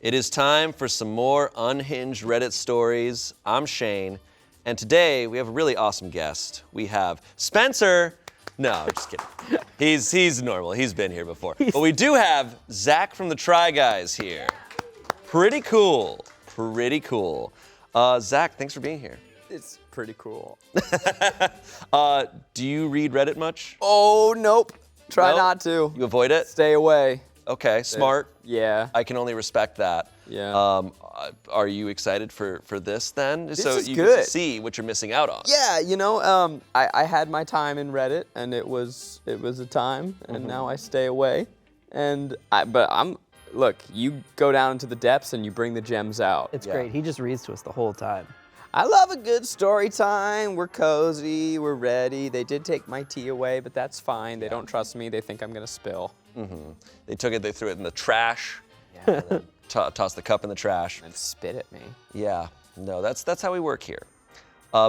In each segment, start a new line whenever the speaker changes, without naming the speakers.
It is time for some more unhinged Reddit stories. I'm Shane, and today we have a really awesome guest. We have Spencer. No, I'm just kidding. He's normal. He's been here before. But we do have Zach from the Try Guys here. Pretty cool. Pretty cool. Zach, thanks for being here.
It's pretty cool.
Do you read Reddit much?
Oh, nope. Try
No?
not to.
You avoid it?
Stay away.
Okay, smart.
Yeah.
I can only respect that.
Yeah.
Are you excited for this then?
This
so
is
you
good.
Get to see what you're missing out on.
Yeah, I had my time in Reddit, and it was a time, and now I stay away. Look, you go down into the depths and you bring the gems out.
It's great. He just reads to us the whole time.
I love a good story time. We're cozy, we're ready. They did take my tea away, but that's fine. They don't trust me. They think I'm gonna spill.
Mm-hmm. They threw it in the trash.
Yeah.
And then tossed the cup in the trash.
And spit at me.
Yeah, no, that's how we work here.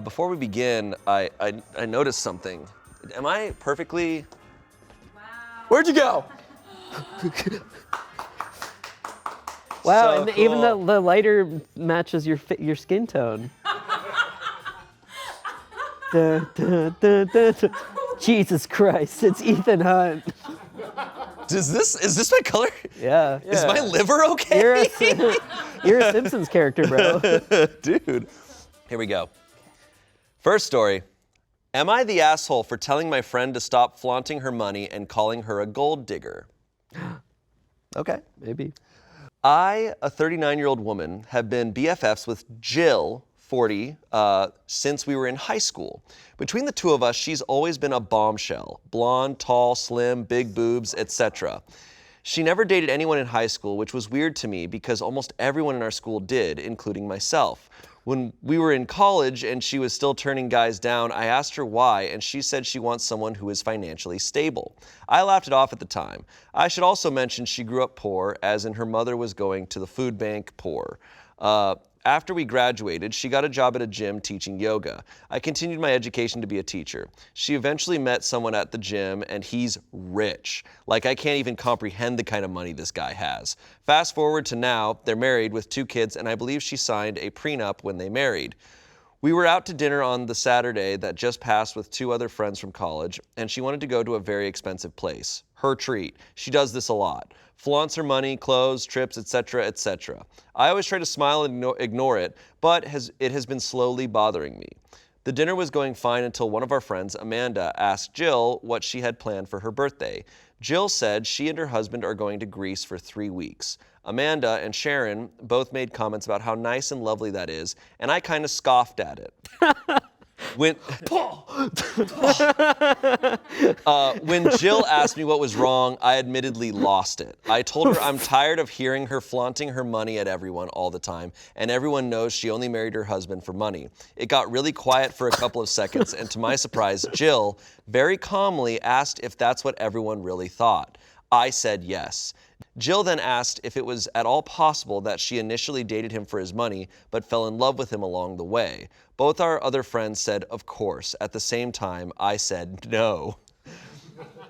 Before we begin, I noticed something. Am I perfectly?
Wow. Where'd you go?
Wow,
So
and
cool.
even the lighter matches your skin tone. Dun, dun, dun, dun, dun. Jesus Christ, it's Ethan Hunt.
Is this my color?
Yeah.
Is my liver okay?
You're a Simpsons character, bro.
Dude. Here we go. First story. Am I the asshole for telling my friend to stop flaunting her money and calling her a gold digger? Okay.
Maybe.
I, a 39-year-old woman, have been BFFs with Jill, 40, since we were in high school. Between the two of us, she's always been a bombshell. Blonde, tall, slim, big boobs, etc. She never dated anyone in high school, which was weird to me because almost everyone in our school did, including myself. When we were in college and she was still turning guys down, I asked her why, and she said she wants someone who is financially stable. I laughed it off at the time. I should also mention she grew up poor, as in her mother was going to the food bank poor. After we graduated, she got a job at a gym teaching yoga. I continued my education to be a teacher. She eventually met someone at the gym, and he's rich. Like, I can't even comprehend the kind of money this guy has. Fast forward to now, they're married with 2 kids, and I believe she signed a prenup when they married. We were out to dinner on the Saturday that just passed with 2 other friends from college, and she wanted to go to a very expensive place. Her treat. She does this a lot. Flaunts her money, clothes, trips, etc., etc. I always try to smile and ignore it, but it has been slowly bothering me. The dinner was going fine until one of our friends, Amanda, asked Jill what she had planned for her birthday. Jill said she and her husband are going to Greece for 3 weeks. Amanda and Sharon both made comments about how nice and lovely that is, and I kind of scoffed at it. When Jill asked me what was wrong, I admittedly lost it. I told her I'm tired of hearing her flaunting her money at everyone all the time, and everyone knows she only married her husband for money. It got really quiet for a couple of seconds, and to my surprise, Jill very calmly asked if that's what everyone really thought. I said yes. Jill then asked if it was at all possible that she initially dated him for his money, but fell in love with him along the way. Both our other friends said, of course. At the same time, I said no.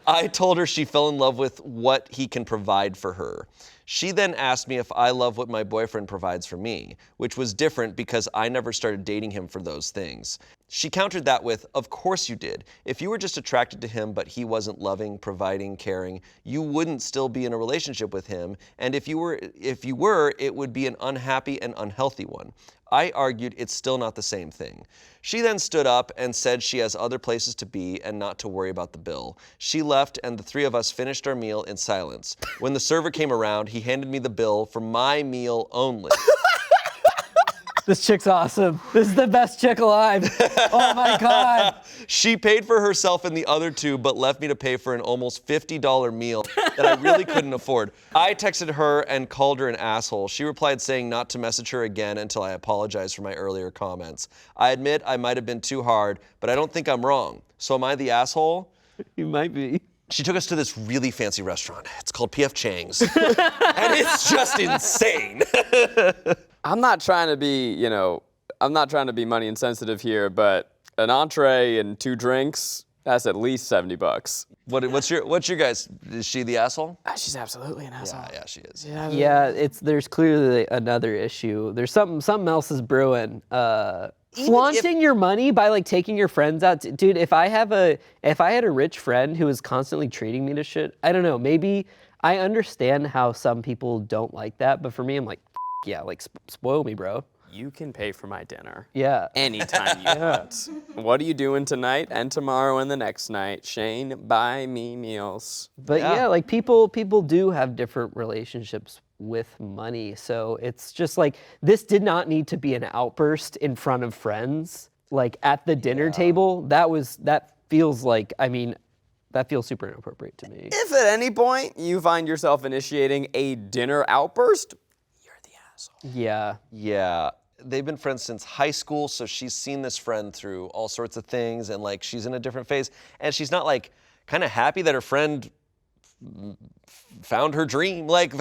I told her she fell in love with what he can provide for her. She then asked me if I love what my boyfriend provides for me, which was different because I never started dating him for those things. She countered that with, of course you did. If you were just attracted to him but he wasn't loving, providing, caring, you wouldn't still be in a relationship with him, and if you were, it would be an unhappy and unhealthy one. I argued it's still not the same thing. She then stood up and said she has other places to be and not to worry about the bill. She left and the 3 of us finished our meal in silence. When the server came around, he handed me the bill for my meal only.
This chick's awesome. This is the best chick alive. Oh my God.
She paid for herself and the other 2, but left me to pay for an almost $50 meal that I really couldn't afford. I texted her and called her an asshole. She replied saying not to message her again until I apologized for my earlier comments. I admit I might have been too hard, but I don't think I'm wrong. So am I the asshole?
You might be.
She took us to this really fancy restaurant. It's called P.F. Chang's. And it's just insane.
I'm not trying to be, money insensitive here, but an entree and 2 drinks That's at least $70.
What's your guys? Is she the asshole?
She's absolutely an asshole.
Yeah, she is.
Yeah, there's clearly another issue. There's something else is brewing. Flaunting your money by like taking your friends out, dude. If I had a rich friend who was constantly treating me to shit, I don't know. Maybe I understand how some people don't like that, but for me, I'm like, yeah, like spoil me, bro.
You can pay for my dinner.
Yeah.
Anytime you want. What are you doing tonight and tomorrow and the next night? Shane, buy me meals.
But yeah, like people do have different relationships with money. So it's just like, this did not need to be an outburst in front of friends. Like at the dinner table, that feels like, I mean, that feels super inappropriate to me.
If at any point you find yourself initiating a dinner outburst, you're the asshole.
Yeah.
Yeah. They've been friends since high school, so she's seen this friend through all sorts of things, and like she's in a different phase, and she's not like kind of happy that her friend found her dream life,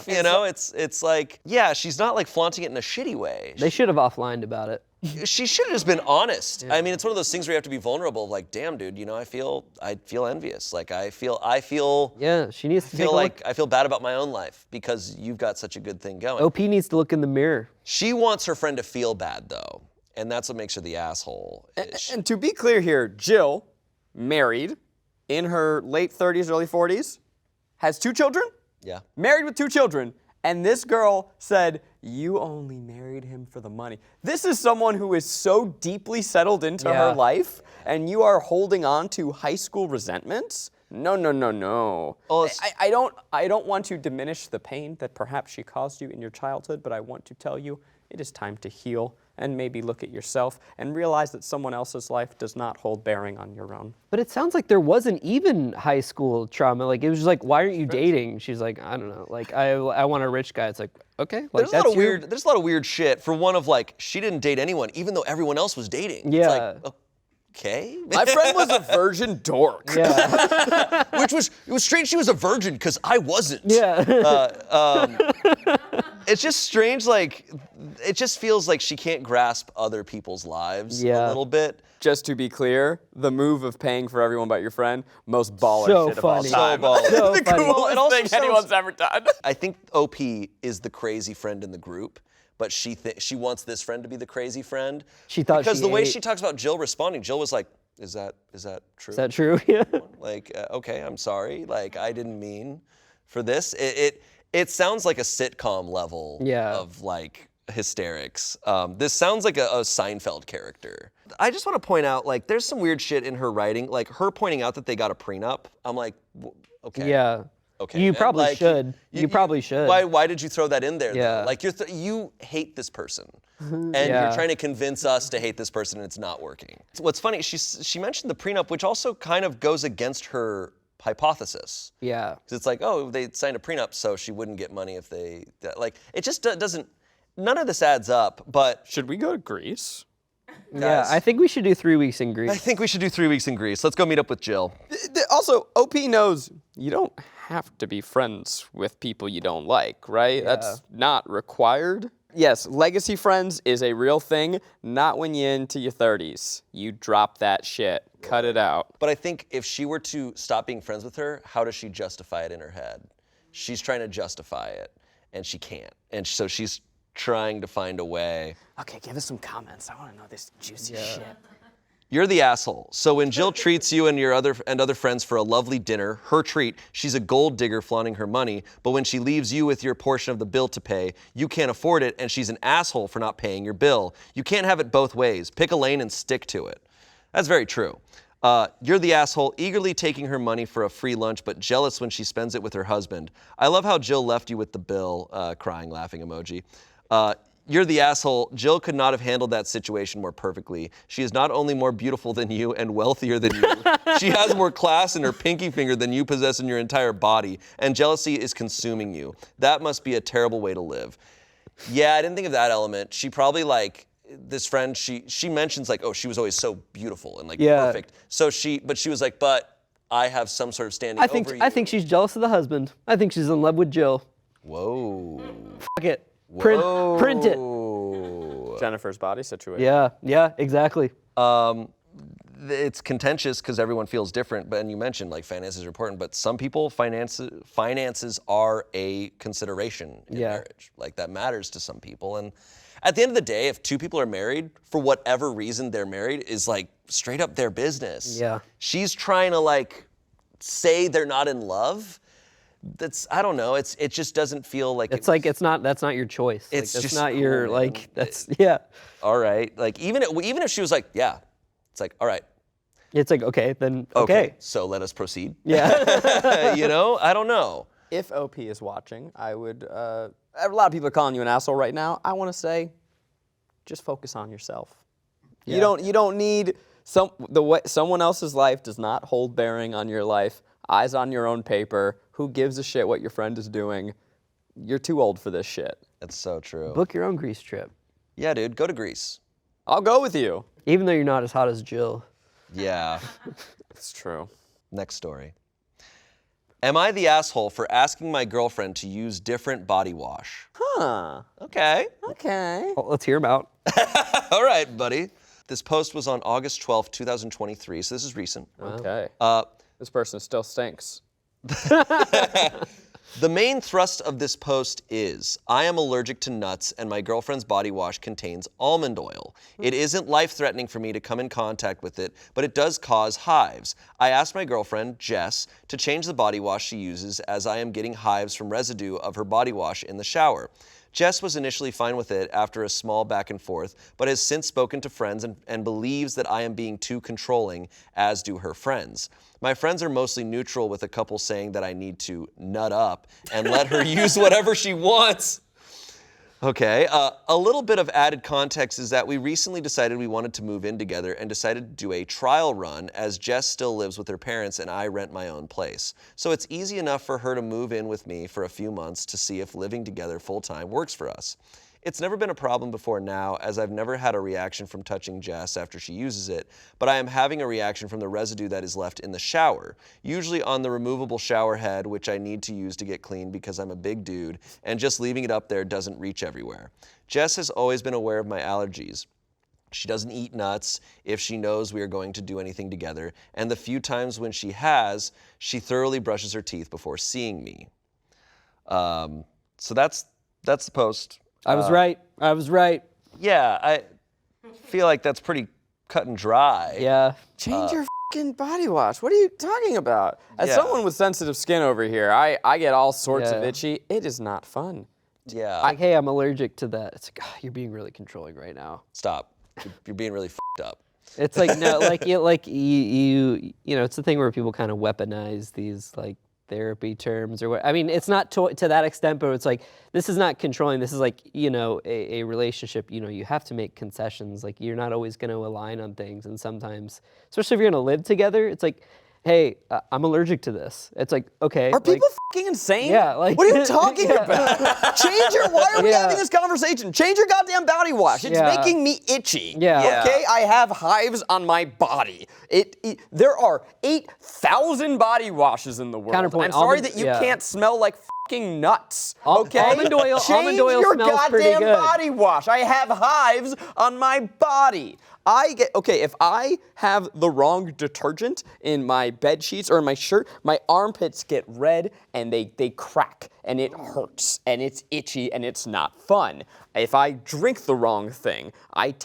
you know? It's like, yeah, she's not like flaunting it in a shitty way.
They should have offlined about it.
She should have just been honest. I mean, it's one of those things where you have to be vulnerable. Like, damn, dude, you know, I feel envious. Like, I feel.
Yeah, she needs to
feel like I feel bad about my own life because you've got such a good thing going.
OP needs to look in the mirror.
She wants her friend to feel bad though, and that's what makes her the asshole.
And to be clear here, Jill, married, in her late 30s, early 40s, has 2 children.
Yeah.
Married with 2 children. And this girl said, you only married him for the money. This is someone who is so deeply settled into her life, and you are holding on to high school resentments? No.
Well,
I don't want to diminish the pain that perhaps she caused you in your childhood, but I want to tell you it is time to heal and maybe look at yourself and realize that someone else's life does not hold bearing on your own.
But it sounds like there wasn't even high school trauma. Like, it was just like, why aren't you dating? She's like, I don't know. Like, I want a rich guy. It's like, okay. Like,
there's a lot of weird shit. For one of like, she didn't date anyone, even though everyone else was dating.
Yeah.
It's like, okay.
My friend was a virgin dork.
Yeah.
It was strange she was a virgin because I wasn't.
Yeah.
It's just strange, like, it just feels like she can't grasp other people's lives a little bit.
Just to be clear, the move of paying for everyone but your friend, most baller
So
shit
funny.
of all time.
So baller.
So
The
funny.
coolest
It also
thing
sounds-
anyone's ever done.
I think OP is the crazy friend in the group, but she wants this friend to be the crazy friend.
She thought
because
she
the way
ate.
she talks about Jill responding, Jill was like, "Is that true?
Is that true? Yeah.
Like, okay, I'm sorry. Like, I didn't mean for this." It sounds like a sitcom level of like hysterics. This sounds like a Seinfeld character. I just want to point out, like, there's some weird shit in her writing, like her pointing out that they got a prenup. I'm like, okay.
Yeah.
Okay.
You
man.
probably
Like,
should. You probably should.
Why did you throw that in there?
Yeah.
Though? Like you hate this person, and you're trying to convince us to hate this person, and it's not working. What's funny? She mentioned the prenup, which also kind of goes against her hypothesis.
Yeah.
Because it's like, oh, they signed a prenup, so she wouldn't get money if they like. It just doesn't. None of this adds up. But
Should we go to Greece?
Yeah, I think we should do 3 weeks in Greece.
I think we should do 3 weeks in Greece. Let's go meet up with Jill.
Also, OP knows you don't have to be friends with people you don't like, right? That's not required. Yes, legacy friends is a real thing, not when you're into your 30s. You drop that shit. Cut it out.
But I think if she were to stop being friends with her, how does she justify it in her head? She's trying to justify it, and she can't. And so she's trying to find a way.
Okay, give us some comments. I want to know this juicy shit.
You're the asshole. So when Jill treats you and your other friends for a lovely dinner, her treat, she's a gold digger flaunting her money, but when she leaves you with your portion of the bill to pay, you can't afford it, and she's an asshole for not paying your bill. You can't have it both ways. Pick a lane and stick to it. That's very true. You're the asshole, eagerly taking her money for a free lunch, but jealous when she spends it with her husband. I love how Jill left you with the bill, crying, laughing emoji. You're the asshole. Jill could not have handled that situation more perfectly. She is not only more beautiful than you and wealthier than you, she has more class in her pinky finger than you possess in your entire body, and jealousy is consuming you. That must be a terrible way to live. Yeah, I didn't think of that element. She probably, like, this friend, she mentions, like, oh, she was always so beautiful and, like, perfect. So she was like, but I have some sort of standing over you.
I think she's jealous of the husband. I think she's in love with Jill.
Whoa.
Fuck it. Print it.
Jennifer's body situation.
Yeah, exactly.
it's contentious because everyone feels different. But and you mentioned like finances are important, but some people finances are a consideration in marriage. Like that matters to some people. And at the end of the day, if two people are married, for whatever reason they're married, is like straight up their business.
Yeah.
She's trying to like say they're not in love. I don't know. It just doesn't feel like
it's like that's not your choice.
It's
like, that's
just
not
cool,
your
man.
like that's yeah.
All right. Like even if she was like, yeah, it's like, all right.
It's like okay, then okay.
So let us proceed.
Yeah.
You know, I don't know.
If OP is watching, I would. A lot of people are calling you an asshole right now. I want to say, just focus on yourself.
Yeah.
You don't need someone else's life does not hold bearing on your life. Eyes on your own paper. Who gives a shit what your friend is doing? You're too old for this shit.
That's so true.
Book your own Greece trip.
Yeah, dude, go to Greece.
I'll go with you.
Even though you're not as hot as Jill.
Yeah.
It's true.
Next story. Am I the asshole for asking my girlfriend to use different body wash?
Huh.
Okay.
Okay.
Well, let's hear them out.
All right, buddy. This post was on August 12th, 2023, so this is recent.
Okay. This person still stinks.
The main thrust of this post is, I am allergic to nuts and my girlfriend's body wash contains almond oil. It isn't life-threatening for me to come in contact with it, but it does cause hives. I asked my girlfriend, Jess, to change the body wash she uses as I am getting hives from residue of her body wash in the shower. Jess was initially fine with it after a small back and forth, but has since spoken to friends and believes that I am being too controlling, as do her friends. My friends are mostly neutral, with a couple saying that I need to nut up and let her use whatever she wants. Okay, a little bit of added context is that we recently decided we wanted to move in together and decided to do a trial run, as Jess still lives with her parents and I rent my own place. So it's easy enough for her to move in with me for a few months to see if living together full-time works for us. It's never been a problem before now, as I've never had a reaction from touching Jess after she uses it, but I am having a reaction from the residue that is left in the shower, usually on the removable shower head, which I need to use to get clean because I'm a big dude, and just leaving it up there doesn't reach everywhere. Jess has always been aware of my allergies. She doesn't eat nuts if she knows we are going to do anything together, and the few times when she has, she thoroughly brushes her teeth before seeing me. So that's the post.
I was right. I was right.
Yeah, I feel like that's pretty cut and dry.
Yeah.
Change your fucking body wash. What are you talking about? As
Yeah.
someone with sensitive skin over here, I get all sorts of
Yeah.
itchy. It is not fun.
Yeah.
Like, hey, I'm allergic to that. It's like, you're being really controlling right now.
Stop. You're being really f***ed up.
It's like no, you know, it's the thing where people kind of weaponize these like therapy terms or what. I mean, it's not to that extent, but it's like this is not controlling. This is like, you know, a relationship. You know, you have to make concessions. Like you're not always going to align on things, and sometimes, especially if you're going to live together, it's like, hey, I'm allergic to this. It's like, okay.
Are people fucking insane?
Yeah, like-
what are you talking
Yeah.
about? Why are we
Yeah.
having this conversation? Change your goddamn body wash. It's
Yeah.
making me itchy.
Yeah.
Okay, I have hives on my body. There are 8,000 body washes in the world.
Counterpoint,
I'm sorry
almond-
that you
yeah.
can't smell like fucking nuts.
Al-
Okay,
almond oil
Change
smells
your
pretty
goddamn
good.
body wash. I have hives on my body. If I have the wrong detergent in my bed sheets or in my shirt, my armpits get red and they crack and it hurts and it's itchy and it's not fun. If I drink the wrong thing, I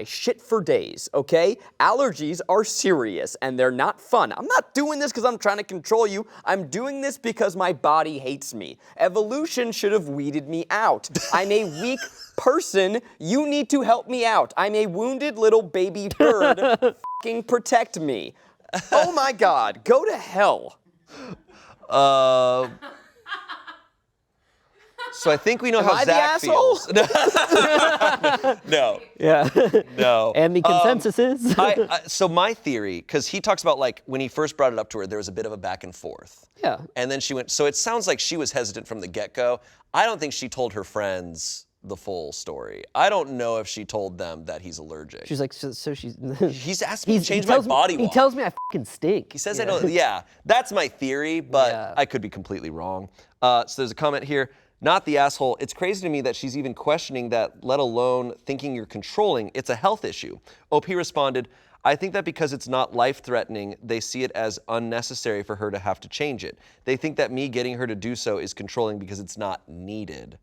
shit for days, okay? Allergies are serious and they're not fun. I'm not doing this because I'm trying to control you. I'm doing this because my body hates me. Evolution should have weeded me out. I'm a weak person. You need to help me out. I'm a wounded little baby bird. Fucking protect me. Oh my God, go to hell.
So I think we know
Am
how
I the
Zach
asshole?
feels. No.
Yeah.
No.
And the consensus is.
So my theory, because he talks about like when he first brought it up to her, there was a bit of a back and forth.
Yeah.
And then she went, so it sounds like she was hesitant from the get-go. I don't think she told her friends the full story. I don't know if she told them that he's allergic.
She's like, so she's.
He's asked me to change
he
my
tells me-
body
He
wash.
tells me I fucking stink.
He says I don't, yeah, that's my theory, but
Yeah.
I could be completely wrong. So there's a comment here. Not the asshole. It's crazy to me that she's even questioning that, let alone thinking you're controlling. It's a health issue. OP responded, I think that because it's not life-threatening, they see it as unnecessary for her to have to change it. They think that me getting her to do so is controlling because it's not needed.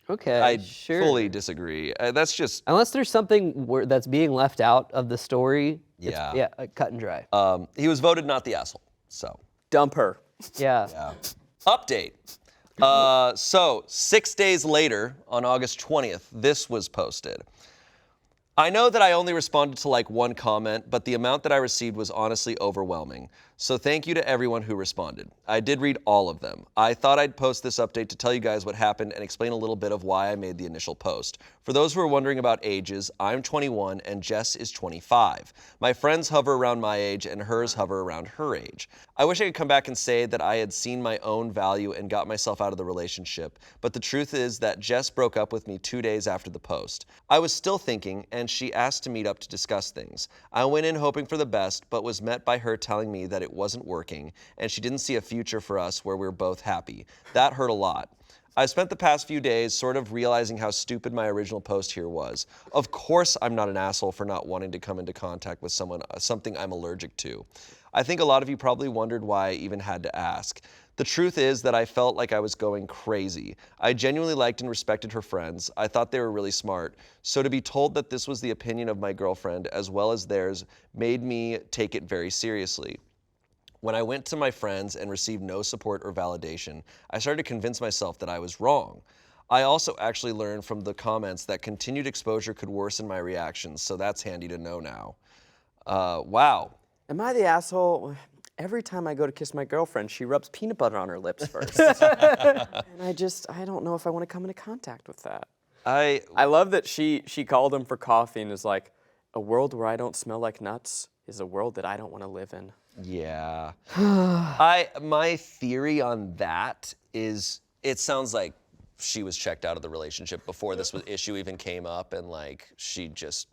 Okay,
I
sure.
fully disagree. That's just...
Unless there's something that's being left out of the story,
Yeah.
cut and dry.
He was voted not the asshole, so...
Dump her.
Yeah.
Update. So 6 days later, on August 20th, this was posted. I know that I only responded to like one comment, but the amount that I received was honestly overwhelming. So thank you to everyone who responded. I did read all of them. I thought I'd post this update to tell you guys what happened and explain a little bit of why I made the initial post. For those who are wondering about ages, I'm 21 and Jess is 25. My friends hover around my age and hers hover around her age. I wish I could come back and say that I had seen my own value and got myself out of the relationship, but the truth is that Jess broke up with me 2 days after the post. I was still thinking, and she asked to meet up to discuss things. I went in hoping for the best, but was met by her telling me that it wasn't working, and she didn't see a future for us where we were both happy. That hurt a lot. I spent the past few days sort of realizing how stupid my original post here was. Of course I'm not an asshole for not wanting to come into contact with something I'm allergic to. I think a lot of you probably wondered why I even had to ask. The truth is that I felt like I was going crazy. I genuinely liked and respected her friends. I thought they were really smart. So to be told that this was the opinion of my girlfriend as well as theirs made me take it very seriously. When I went to my friends and received no support or validation, I started to convince myself that I was wrong. I also actually learned from the comments that continued exposure could worsen my reactions, so that's handy to know now. Wow.
Am I the asshole? Every time I go to kiss my girlfriend, she rubs peanut butter on her lips first. And I don't know if I want to come into contact with that. I love that she called him for coffee and is like, a world where I don't smell like nuts is a world that I don't want to live in.
Yeah. My theory on that is it sounds like she was checked out of the relationship before this issue even came up, and like she just,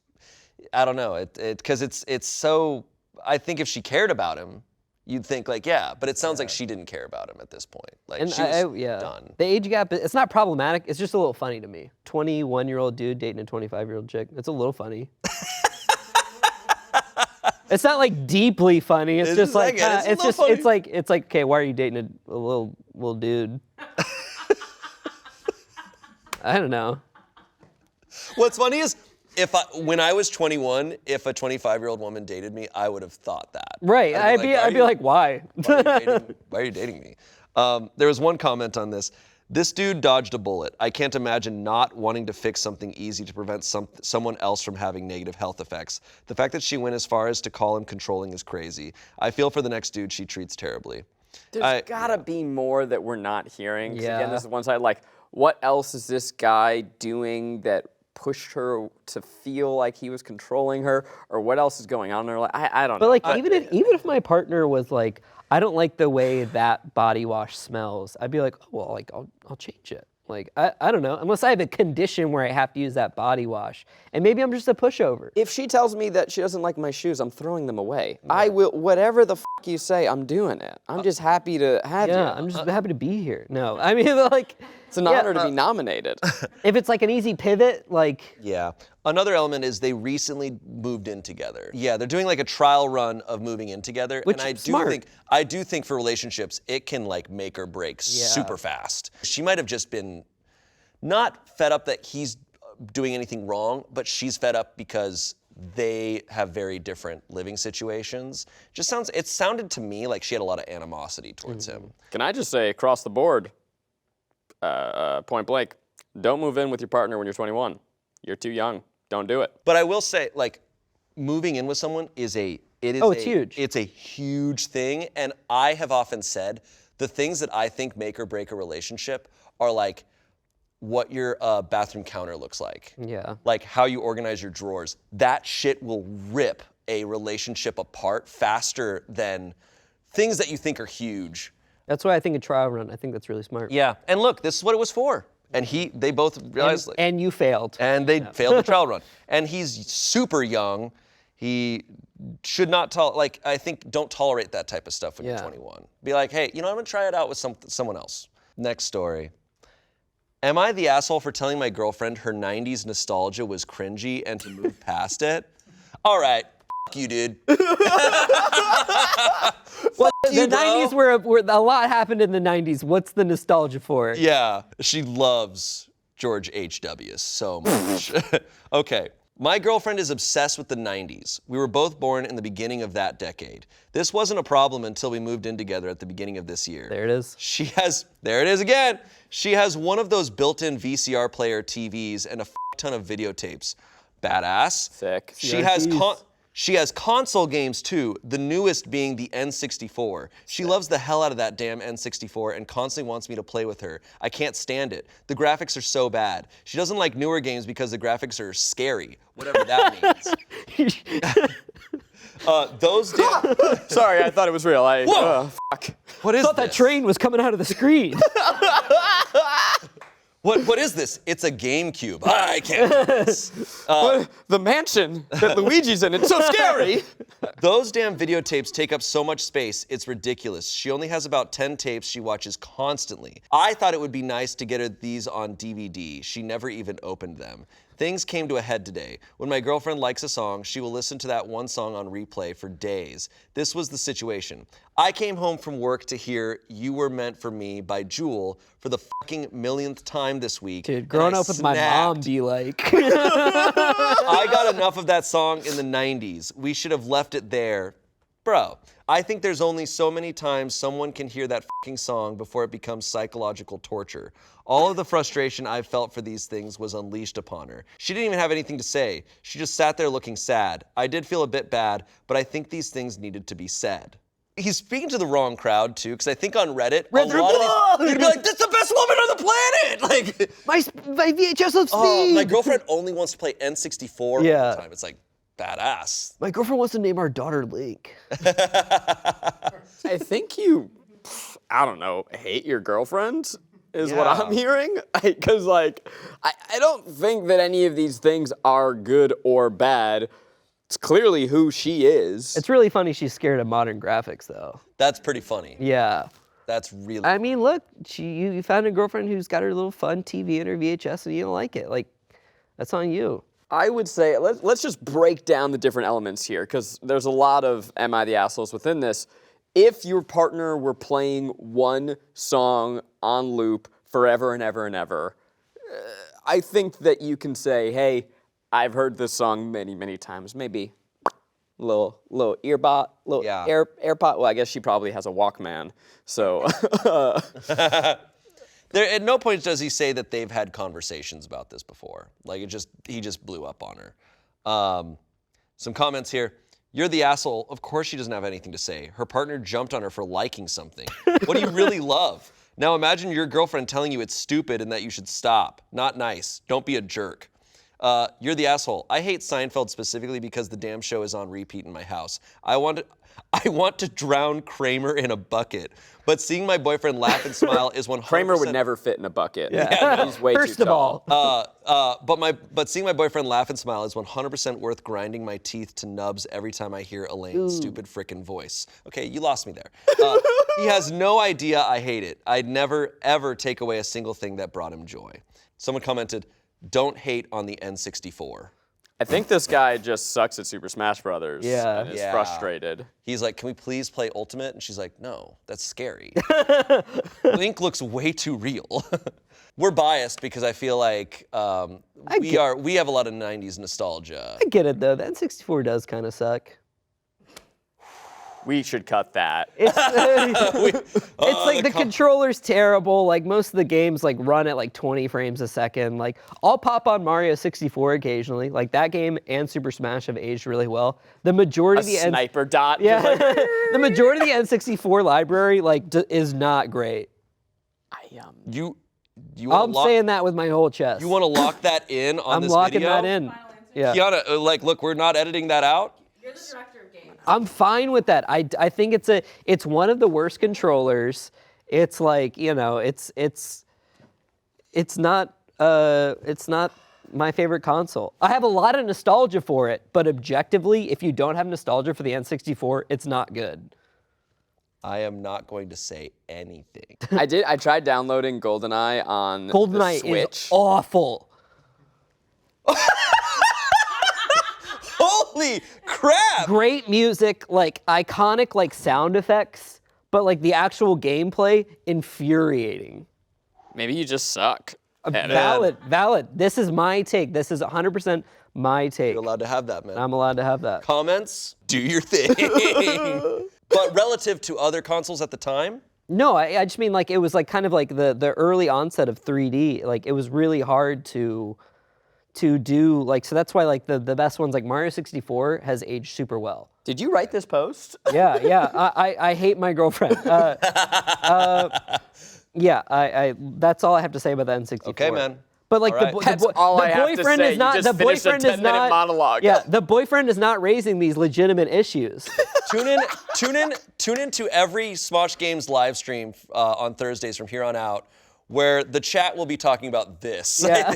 I don't know, because it's so, I think if she cared about him, you'd think like, yeah, but it sounds like she didn't care about him at this point. Like she was done.
The age gap, it's not problematic, it's just a little funny to me. 21-year-old dude dating a 25-year-old chick, it's a little funny. It's not like deeply funny. It's just like it's like okay, why are you dating a little dude? I don't know.
What's funny is when I was 21, if a 25-year-old woman dated me, I would have thought that.
Right. I'd be like, why?
Why are you dating me? There was one comment on this. This dude dodged a bullet. I can't imagine not wanting to fix something easy to prevent someone else from having negative health effects. The fact that she went as far as to call him controlling is crazy. I feel for the next dude she treats terribly.
There's gotta be more that we're not hearing.
Yeah.
Again, this is one side, like, what else is this guy doing that pushed her to feel like he was controlling her, or what else is going on in her life? I don't know.
But like, even if my partner was like, I don't like the way that body wash smells, I'd be like, oh, well, like I'll change it. Like, I don't know, unless I have a condition where I have to use that body wash. And maybe I'm just a pushover.
If she tells me that she doesn't like my shoes, I'm throwing them away. Yeah. I will, whatever the you say, I'm doing it. I'm just happy to have you.
Yeah, I'm just happy to be here. No, I mean, like.
It's an honor to be nominated.
If it's like an easy pivot, like.
Yeah. Another element is they recently moved in together. Yeah, they're doing like a trial run of moving in together.
Which,
and I do think for relationships, it can like make or break super fast. She might have just been not fed up that he's doing anything wrong, but she's fed up because they have very different living situations. It sounded to me like she had a lot of animosity towards him.
Can I just say across the board, point blank, don't move in with your partner when you're 21. You're too young. Don't do it.
But I will say, like, moving in with someone is huge. It's a huge thing, and I have often said the things that I think make or break a relationship are like what your bathroom counter looks like.
Yeah.
Like how you organize your drawers. That shit will rip a relationship apart faster than things that you think are huge.
That's why I think a trial run, I think that's really smart.
Yeah, and look, this is what it was for. And they both realized.
And you failed.
And they failed the trial run. And he's super young. He should not I think don't tolerate that type of stuff when you're 21. Be like, hey, I'm gonna try it out with someone else. Next story. Am I the asshole for telling my girlfriend her 90s nostalgia was cringy and to move past it? All right, f*** you, dude.
Well, the 90s were a lot happened in the 90s. What's the nostalgia for?
Yeah, she loves George H.W. so much. Okay. My girlfriend is obsessed with the 90s. We were both born in the beginning of that decade. This wasn't a problem until we moved in together at the beginning of this year.
There it is.
There it is again. She has one of those built-in VCR player TVs and a ton of videotapes. Badass.
Sick.
She has console games too, the newest being the N64. She loves the hell out of that damn N64 and constantly wants me to play with her. I can't stand it. The graphics are so bad. She doesn't like newer games because the graphics are scary, whatever that means.
Sorry, I thought it was real. Fuck.
What is
I thought that train was coming out of the screen.
What is this? It's a GameCube. I can't do this.
The mansion that Luigi's in, it's so scary.
Those damn videotapes take up so much space, it's ridiculous. She only has about 10 tapes she watches constantly. I thought it would be nice to get her these on DVD. She never even opened them. Things came to a head today. When my girlfriend likes a song, she will listen to that one song on replay for days. This was the situation. I came home from work to hear You Were Meant for Me by Jewel for the fucking millionth time this week.
Dude, growing up with my mom be like.
I got enough of that song in the 90s. We should have left it there. Bro, I think there's only so many times someone can hear that fucking song before it becomes psychological torture. All of the frustration I've felt for these things was unleashed upon her. She didn't even have anything to say. She just sat there looking sad. I did feel a bit bad, but I think these things needed to be said. He's speaking to the wrong crowd, too, because I think on Reddit, a lot of these, you'd be like, that's the best woman on the planet! Like,
my VHS of speed!
my girlfriend only wants to play N64 all the time. It's like, badass.
My girlfriend wants to name our daughter Link.
I think you, I don't know, hate your girlfriend is what I'm hearing. Because, like, I don't think that any of these things are good or bad. It's clearly who she is.
It's really funny she's scared of modern graphics, though.
That's pretty funny.
Yeah.
That's really
I mean, look, you found a girlfriend who's got her little fun TV and her VHS and you don't like it. Like, that's on you.
I would say, let's just break down the different elements here, because there's a lot of am I the assholes within this. If your partner were playing one song on loop forever and ever and ever, I think that you can say, hey, I've heard this song many, many times. Maybe a little earbot, AirPod. Well, I guess she probably has a Walkman, so.
At no point does he say that they've had conversations about this before. Like, he just blew up on her. Some comments here. You're the asshole. Of course she doesn't have anything to say. Her partner jumped on her for liking something. What do you really love? Now imagine your girlfriend telling you it's stupid and that you should stop. Not nice. Don't be a jerk. You're the asshole. I hate Seinfeld specifically because the damn show is on repeat in my house. I want to drown Kramer in a bucket, but seeing my boyfriend laugh and smile is 100%.
Kramer would never fit in a bucket.
Yeah.
He's way
First
too
of
tall.
all.
But seeing my boyfriend laugh and smile is 100% worth grinding my teeth to nubs every time I hear Elaine's stupid frickin' voice. Okay, you lost me there. He has no idea I hate it. I'd never, ever take away a single thing that brought him joy. Someone commented, don't hate on the N64.
I think this guy just sucks at Super Smash Brothers
Yeah.
and is frustrated.
He's like, can we please play Ultimate? And she's like, no, that's scary. Link looks way too real. We're biased because I feel like we have a lot of 90s nostalgia.
I get it, though. The N64 does kind of suck.
We should cut that.
It's like the controller's terrible. Like most of the games like run at like 20 frames a second. Like I'll pop on Mario 64 occasionally. Like that game and Super Smash have aged really well. The majority of the
sniper dot.
Yeah, the majority of the N64 library like is not great. I'm saying that with my whole chest.
You want to lock that in on this video?
I'm locking that in. Yeah.
Kiana, like, look, we're not editing that out.
You're the director of games.
I'm fine with that. I think it's one of the worst controllers. It's like, you know, it's not my favorite console. I have a lot of nostalgia for it, but objectively, if you don't have nostalgia for the N64, it's not good.
I am not going to say anything.
I tried downloading GoldenEye on the
GoldenEye
Switch.
is awful.
Holy crap!
Great music, like iconic like sound effects, but like the actual gameplay, infuriating.
Maybe you just suck.
Valid. This is my take. This is 100% my take.
You're allowed to have that, man.
I'm allowed to have that.
Comments? Do your thing. But relative to other consoles at the time?
No, I just mean like it was like kind of like the early onset of 3D. Like it was really hard to do like, so that's why like the best ones like Mario 64 has aged super well.
Did you write this post?
Yeah. I hate my girlfriend. Yeah, I that's all I have to say about the N64.
Okay, man.
But like
All right.
That's all I have to say.
is not
You just
the
finished a
boyfriend is
10-minute
not
monologue.
Yeah, the boyfriend is not raising these legitimate issues.
Tune in to every Smosh Games live stream on Thursdays from here on out, where the chat will be talking about this.
Yeah.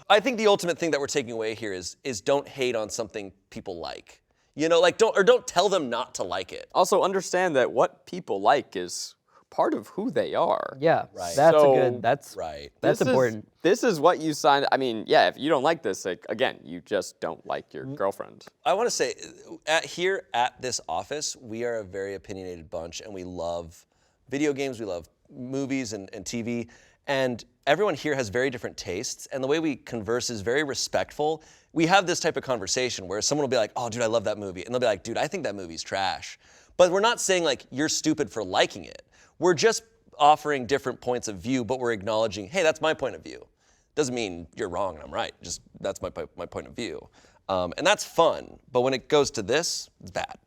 I think the ultimate thing that we're taking away here is don't hate on something people like. You know, like don't tell them not to like it.
Also understand that what people like is part of who they are.
Yeah,
Right.
That's
Right.
That's
This is-
important.
This is what you signed. I mean, yeah, if you don't like this, like, again, you just don't like your girlfriend.
I want to say, here at this office, we are a very opinionated bunch, and we love video games, we love movies and TV, and everyone here has very different tastes, and the way we converse is very respectful. We have this type of conversation where someone will be like, oh, dude, I love that movie, and they'll be like, dude, I think that movie's trash. But we're not saying, like, you're stupid for liking it. We're just offering different points of view, but we're acknowledging, hey, that's my point of view. Doesn't mean you're wrong and I'm right. Just that's my point of view. And that's fun. But when it goes to this, it's bad.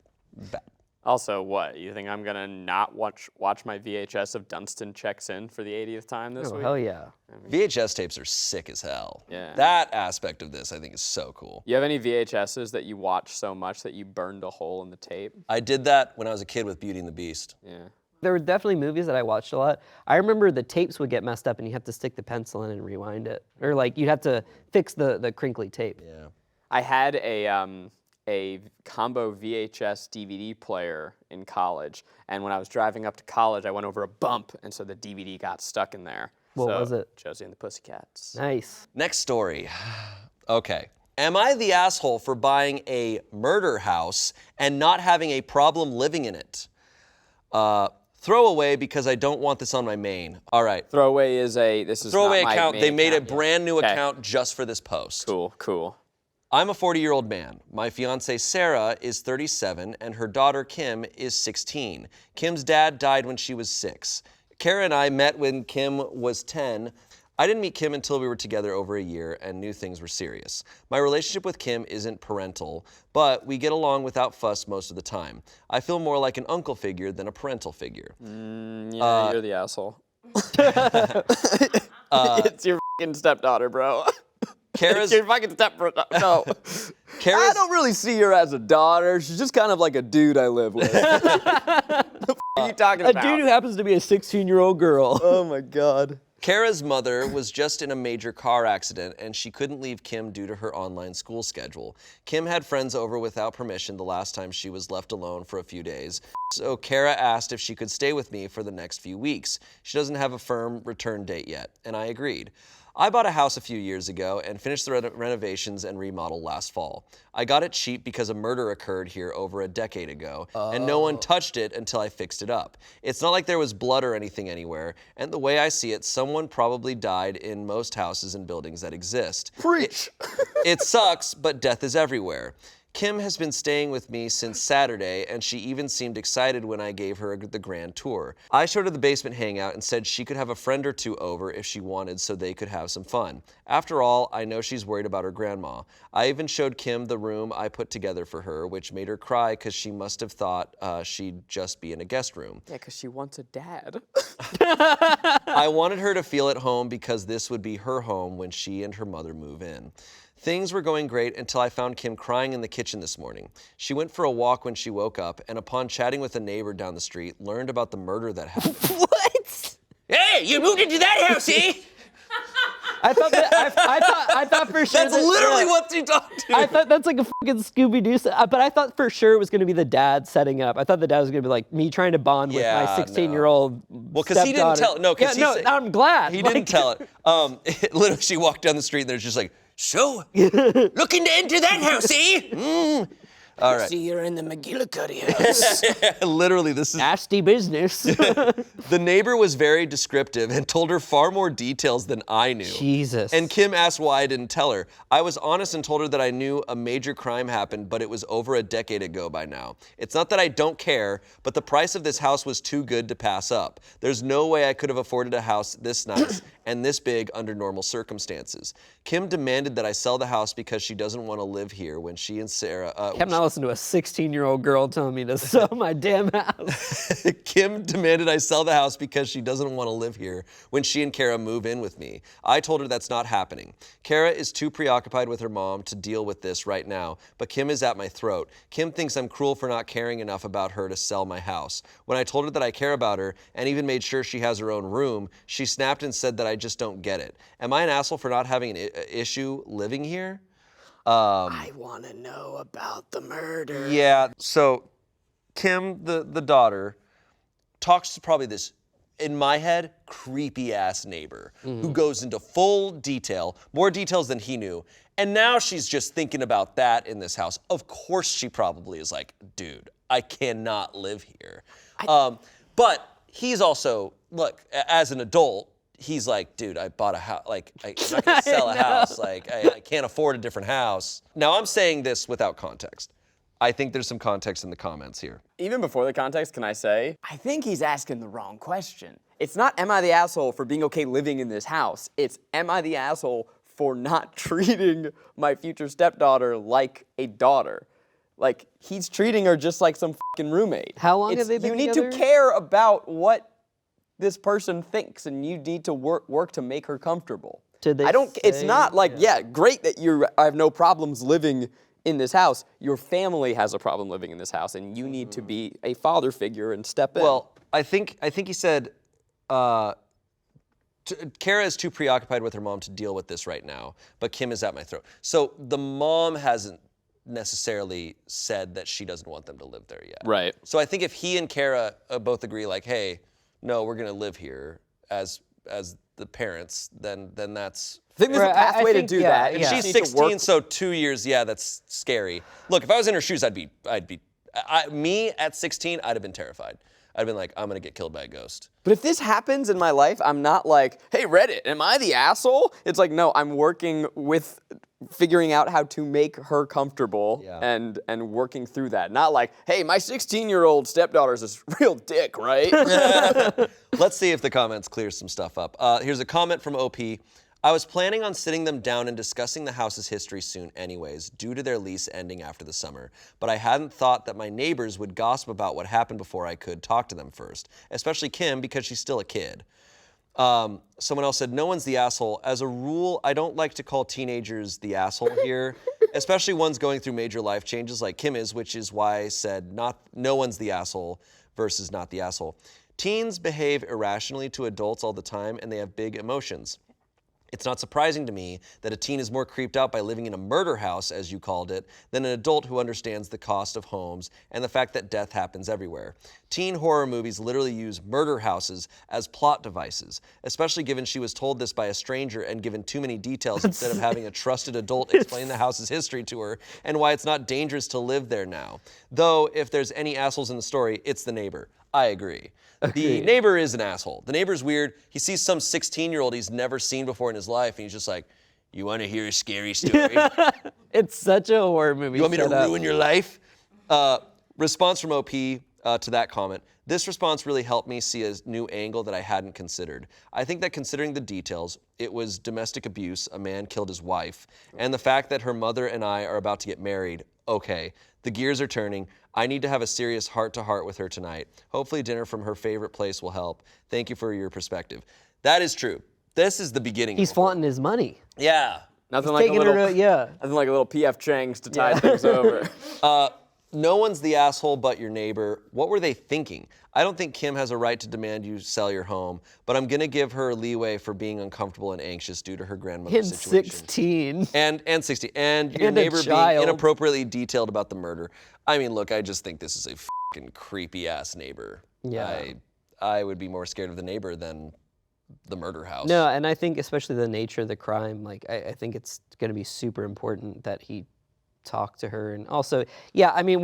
Bad.
Also, what? You think I'm gonna not watch my VHS of Dunstan Checks In for the 80th time this week?
Hell yeah.
VHS tapes are sick as hell.
Yeah.
That aspect of this, I think, is so cool.
You have any VHSs that you watch so much that you burned a hole in the tape?
I did that when I was a kid with Beauty and the Beast.
Yeah.
There were definitely movies that I watched a lot. I remember the tapes would get messed up and you have to stick the pencil in and rewind it. Or like you'd have to fix the crinkly tape.
Yeah.
I had a combo VHS DVD player in college, and when I was driving up to college, I went over a bump, and so the DVD got stuck in there.
What
So,
was it?
Josie and the Pussycats.
Nice.
Next story. Okay. Am I the asshole for buying a murder house and not having a problem living in it? Throwaway because I don't want this on my main. All right.
Throwaway is this is
Throwaway
not my
account.
main
They made a
account yet.
brand new
Okay.
account just for this post.
Cool.
I'm a 40-year-old man. My fiance Sarah is 37 and her daughter Kim is 16. Kim's dad died when she was 6. Kara and I met when Kim was 10. I didn't meet Kim until we were together over a year and knew things were serious. My relationship with Kim isn't parental, but we get along without fuss most of the time. I feel more like an uncle figure than a parental figure.
Yeah, you're the asshole. It's your fucking stepdaughter, bro.
Kara's,
It's your fucking stepbrother. No. I
Kara's,
don't really see her as a daughter. She's just kind of like a dude I live with. What are you talking
A
about?
dude who happens to be a 16-year-old girl.
Oh my God.
Kara's mother was just in a major car accident and she couldn't leave Kim due to her online school schedule. Kim had friends over without permission the last time she was left alone for a few days. So Kara asked if she could stay with me for the next few weeks. She doesn't have a firm return date yet, and I agreed. I bought a house a few years ago and finished the renovations and remodel last fall. I got it cheap because a murder occurred here over a decade ago, and no one touched it until I fixed it up. It's not like there was blood or anything anywhere, and the way I see it, someone probably died in most houses and buildings that exist.
Preach.
It sucks, but death is everywhere. Kim has been staying with me since Saturday, and she even seemed excited when I gave her the grand tour. I showed her the basement hangout and said she could have a friend or two over if she wanted so they could have some fun. After all, I know she's worried about her grandma. I even showed Kim the room I put together for her, which made her cry because she must have thought she'd just be in a guest room.
Yeah, because she wants a dad.
I wanted her to feel at home because this would be her home when she and her mother move in. Things were going great until I found Kim crying in the kitchen this morning. She went for a walk when she woke up, and upon chatting with a neighbor down the street, learned about the murder that happened.
What?
Hey, you moved into that house, eh?
I thought for sure.
That's literally what you talked to.
I thought that's like a fucking Scooby-Doo. But I thought for sure it was going to be the dad setting up. I thought the dad was going to be like me trying to bond with my 16-year-old.
Well, because he didn't tell. No, because
I'm glad
he didn't tell it. Literally, she walked down the street and there's just like, so looking to enter that house, eh? All right.
See, you're in the McGillicuddy house.
Literally, this is
nasty business.
The neighbor was very descriptive and told her far more details than I knew.
Jesus.
And Kim asked why I didn't tell her. I was honest and told her that I knew a major crime happened, but it was over a decade ago by now. It's not that I don't care, but the price of this house was too good to pass up. There's no way I could have afforded a house this nice and this big under normal circumstances. Kim demanded that I sell the house because she doesn't want to live here when she and Sarah...
Can't not listen to a 16-year-old girl telling me to sell my damn house.
Kim demanded I sell the house because she doesn't want to live here when she and Kara move in with me. I told her that's not happening. Kara is too preoccupied with her mom to deal with this right now, but Kim is at my throat. Kim thinks I'm cruel for not caring enough about her to sell my house. When I told her that I care about her and even made sure she has her own room, she snapped and said that I just don't get it. Am I an asshole for not having an issue living here?
I want to know about the murder.
Yeah, so Kim, the daughter, talks to probably this, in my head, creepy-ass neighbor who goes into full detail, more details than he knew, and now she's just thinking about that in this house. Of course she probably is like, dude, I cannot live here. But he's also, look, as an adult, he's like, dude, I bought a house. Like, I'm not gonna sell a house. Like, I can't afford a different house. Now, I'm saying this without context. I think there's some context in the comments here.
Even before the context, can I say, I think he's asking the wrong question. It's not, am I the asshole for being okay living in this house? It's, am I the asshole for not treating my future stepdaughter like a daughter? Like, he's treating her just like some fucking roommate.
How long have they been
together? You need
together?
to care about what this person thinks, and you need to work to make her comfortable. It's not like, yeah, great that I have no problems living in this house. Your family has a problem living in this house, and you need to be a father figure and step in.
Well, I think he said, Kara is too preoccupied with her mom to deal with this right now, but Kim is at my throat. So the mom hasn't necessarily said that she doesn't want them to live there yet.
Right.
So I think if he and Kara both agree, like, hey, no, we're gonna live here as the parents, then that's...
I think there's a pathway to do that.
And she's 16, so 2 years, yeah, that's scary. Look, if I was in her shoes, me at 16, I'd have been terrified. I'd have been like, I'm gonna get killed by a ghost.
But if this happens in my life, I'm not like, hey, Reddit, am I the asshole? It's like, no, I'm working with figuring out how to make her comfortable and working through that. Not like, hey, my 16-year-old stepdaughter's this real dick, right?
Let's see if the comments clear some stuff up. Here's a comment from OP. I was planning on sitting them down and discussing the house's history soon anyways, due to their lease ending after the summer. But I hadn't thought that my neighbors would gossip about what happened before I could talk to them first, especially Kim because she's still a kid. Someone else said, no one's the asshole. As a rule, I don't like to call teenagers the asshole here, especially ones going through major life changes like Kim is, which is why I said no one's the asshole versus not the asshole. Teens behave irrationally to adults all the time, and they have big emotions. It's not surprising to me that a teen is more creeped out by living in a murder house, as you called it, than an adult who understands the cost of homes and the fact that death happens everywhere. Teen horror movies literally use murder houses as plot devices, especially given she was told this by a stranger and given too many details instead of having a trusted adult explain the house's history to her and why it's not dangerous to live there now. Though, if there's any assholes in the story, it's the neighbor. I agree. The neighbor is an asshole. The neighbor's weird. He sees some 16-year-old he's never seen before in his life, and he's just like, you want to hear a scary story?
It's such a horror movie.
You want me to ruin your life? Response from OP to that comment. This response really helped me see a new angle that I hadn't considered. I think that considering the details, it was domestic abuse, a man killed his wife, and the fact that her mother and I are about to get married, okay, the gears are turning. I need to have a serious heart-to-heart with her tonight. Hopefully dinner from her favorite place will help. Thank you for your perspective. That is true. This is the beginning.
He's flaunting his money.
Yeah.
Nothing like a little PF Chang's to tide things over.
No one's the asshole but your neighbor. What were they thinking? I don't think Kim has a right to demand you sell your home, but I'm going to give her leeway for being uncomfortable and anxious due to her grandmother's situation.
16.
And 60. And your
And a
neighbor being
child.
inappropriately detailed about the murder. I mean, look, I just think this is a fucking creepy-ass neighbor.
Yeah.
I would be more scared of the neighbor than the murder house.
No, and I think especially the nature of the crime, like, I think it's going to be super important that he talk to her. And also, yeah, I mean,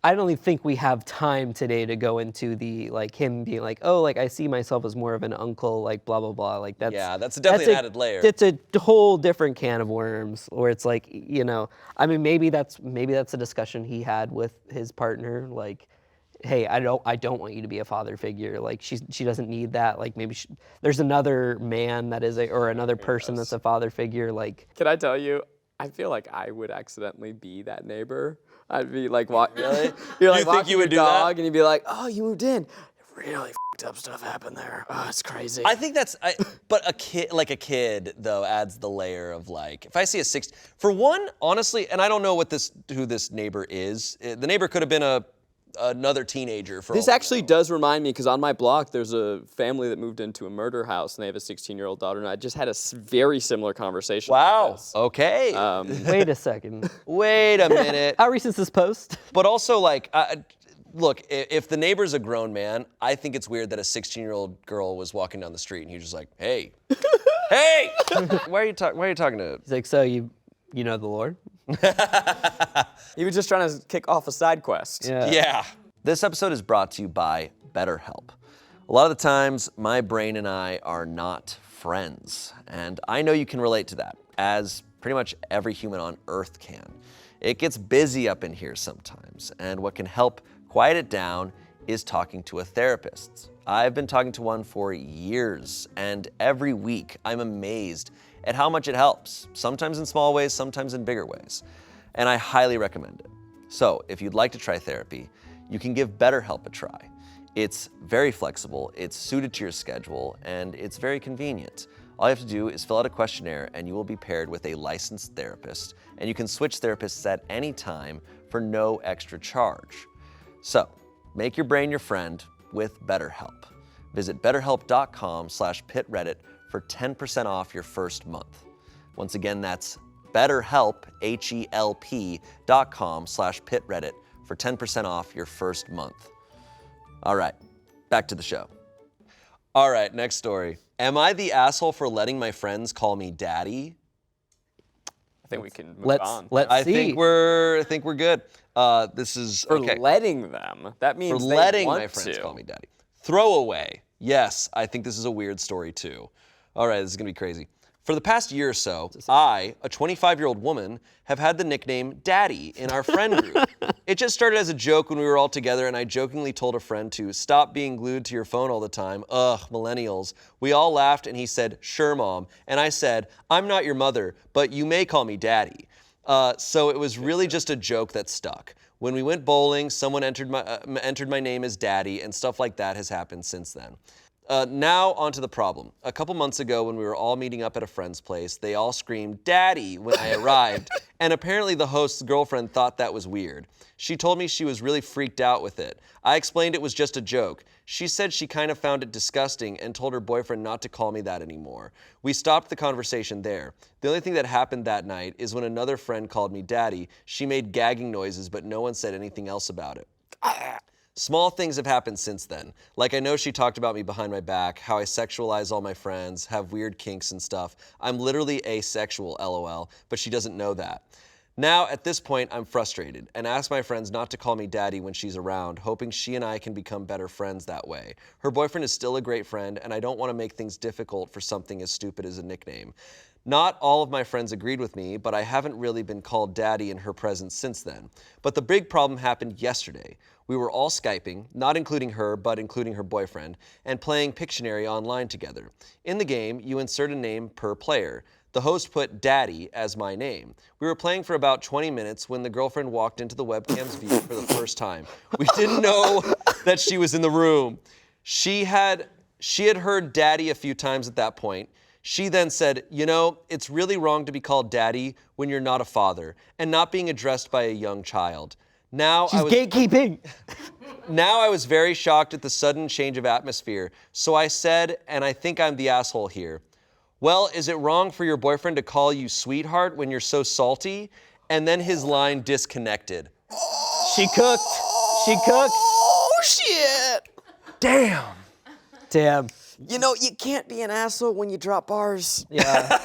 I don't even think we have time today to go into the, like, him being like, oh, like, I see myself as more of an uncle, like, blah, blah, blah. Like,
that's definitely an added layer.
It's a whole different can of worms where it's like, you know, I mean, maybe that's a discussion he had with his partner, like, hey, I don't want you to be a father figure. Like, she doesn't need that. Like, maybe there's another man that is or another person that's a father figure. Like,
Can I tell you, I feel like I would accidentally be that neighbor. I'd be like,
Really?
You're like
You think you would do that?
and you'd be like, oh, you moved in. Really fucked up stuff happened there. Oh, it's crazy.
I think but a kid though adds the layer of, like, if I see for one, honestly, and I don't know who this neighbor is. The neighbor could have been another teenager.
This actually does remind me, because on my block, there's a family that moved into a murder house, and they have a 16-year-old daughter, and I just had a very similar conversation.
Wow.
Like this.
Okay.
wait a second.
Wait a minute.
How recent is this post?
But also, like, look, if the neighbor's a grown man, I think it's weird that a 16-year-old girl was walking down the street and he was just like, hey, hey! Why are you talking to?
He's like, so you know the Lord?
He was just trying to kick off a side quest.
Yeah. This episode is brought to you by BetterHelp. A lot of the times, my brain and I are not friends, and I know you can relate to that, as pretty much every human on Earth can. It gets busy up in here sometimes, and what can help quiet it down is talking to a therapist. I've been talking to one for years, and every week I'm amazed at how much it helps, sometimes in small ways, sometimes in bigger ways, and I highly recommend it. So if you'd like to try therapy, you can give BetterHelp a try. It's very flexible, it's suited to your schedule, and it's very convenient. All you have to do is fill out a questionnaire and you will be paired with a licensed therapist, and you can switch therapists at any time for no extra charge. So, make your brain your friend with BetterHelp. Visit betterhelp.com/pitreddit for 10% off your first month. Once again, that's BetterHelp, HELP.com/pitreddit for 10% off your first month. All right, back to the show. All right, next story. Am I the asshole for letting my friends call me daddy?
I think we can move on.
Let's
I
see.
think we're good. This is
For
okay.
letting them. That means
For
they
letting
want
my friends
to.
call me daddy. Throwaway. Yes, I think this is a weird story too. All right, this is gonna be crazy. For the past year or so, I, a 25-year-old woman, have had the nickname Daddy in our friend group. It just started as a joke when we were all together, and I jokingly told a friend to stop being glued to your phone all the time. Ugh, millennials. We all laughed, and he said, sure, Mom. And I said, I'm not your mother, but you may call me Daddy. So it was really just a joke that stuck. When we went bowling, someone entered my name as Daddy, and stuff like that has happened since then. Now onto the problem. A couple months ago when we were all meeting up at a friend's place, they all screamed, Daddy, when I arrived, and apparently the host's girlfriend thought that was weird. She told me she was really freaked out with it. I explained it was just a joke. She said she kind of found it disgusting and told her boyfriend not to call me that anymore. We stopped the conversation there. The only thing that happened that night is when another friend called me Daddy, she made gagging noises, but no one said anything else about it. Small things have happened since then. Like, I know she talked about me behind my back, how I sexualize all my friends, have weird kinks and stuff. I'm literally asexual, LOL, but she doesn't know that. Now, at this point, I'm frustrated and ask my friends not to call me Daddy when she's around, hoping she and I can become better friends that way. Her boyfriend is still a great friend, and I don't want to make things difficult for something as stupid as a nickname. Not all of my friends agreed with me, but I haven't really been called Daddy in her presence since then. But the big problem happened yesterday. We were all Skyping, not including her, but including her boyfriend, and playing Pictionary online together. In the game, you insert a name per player. The host put Daddy as my name. We were playing for about 20 minutes when the girlfriend walked into the webcam's view for the first time. We didn't know that she was in the room. She had heard Daddy a few times at that point. She then said, you know, it's really wrong to be called Daddy when you're not a father and not being addressed by a young child. Now
She's gatekeeping.
Now I was very shocked at the sudden change of atmosphere. So I said, and I think I'm the asshole here, well, is it wrong for your boyfriend to call you sweetheart when you're so salty? And then his line disconnected.
She cooked. She cooked.
Oh, shit.
Damn.
Damn.
You know, you can't be an asshole when you drop bars.
Yeah.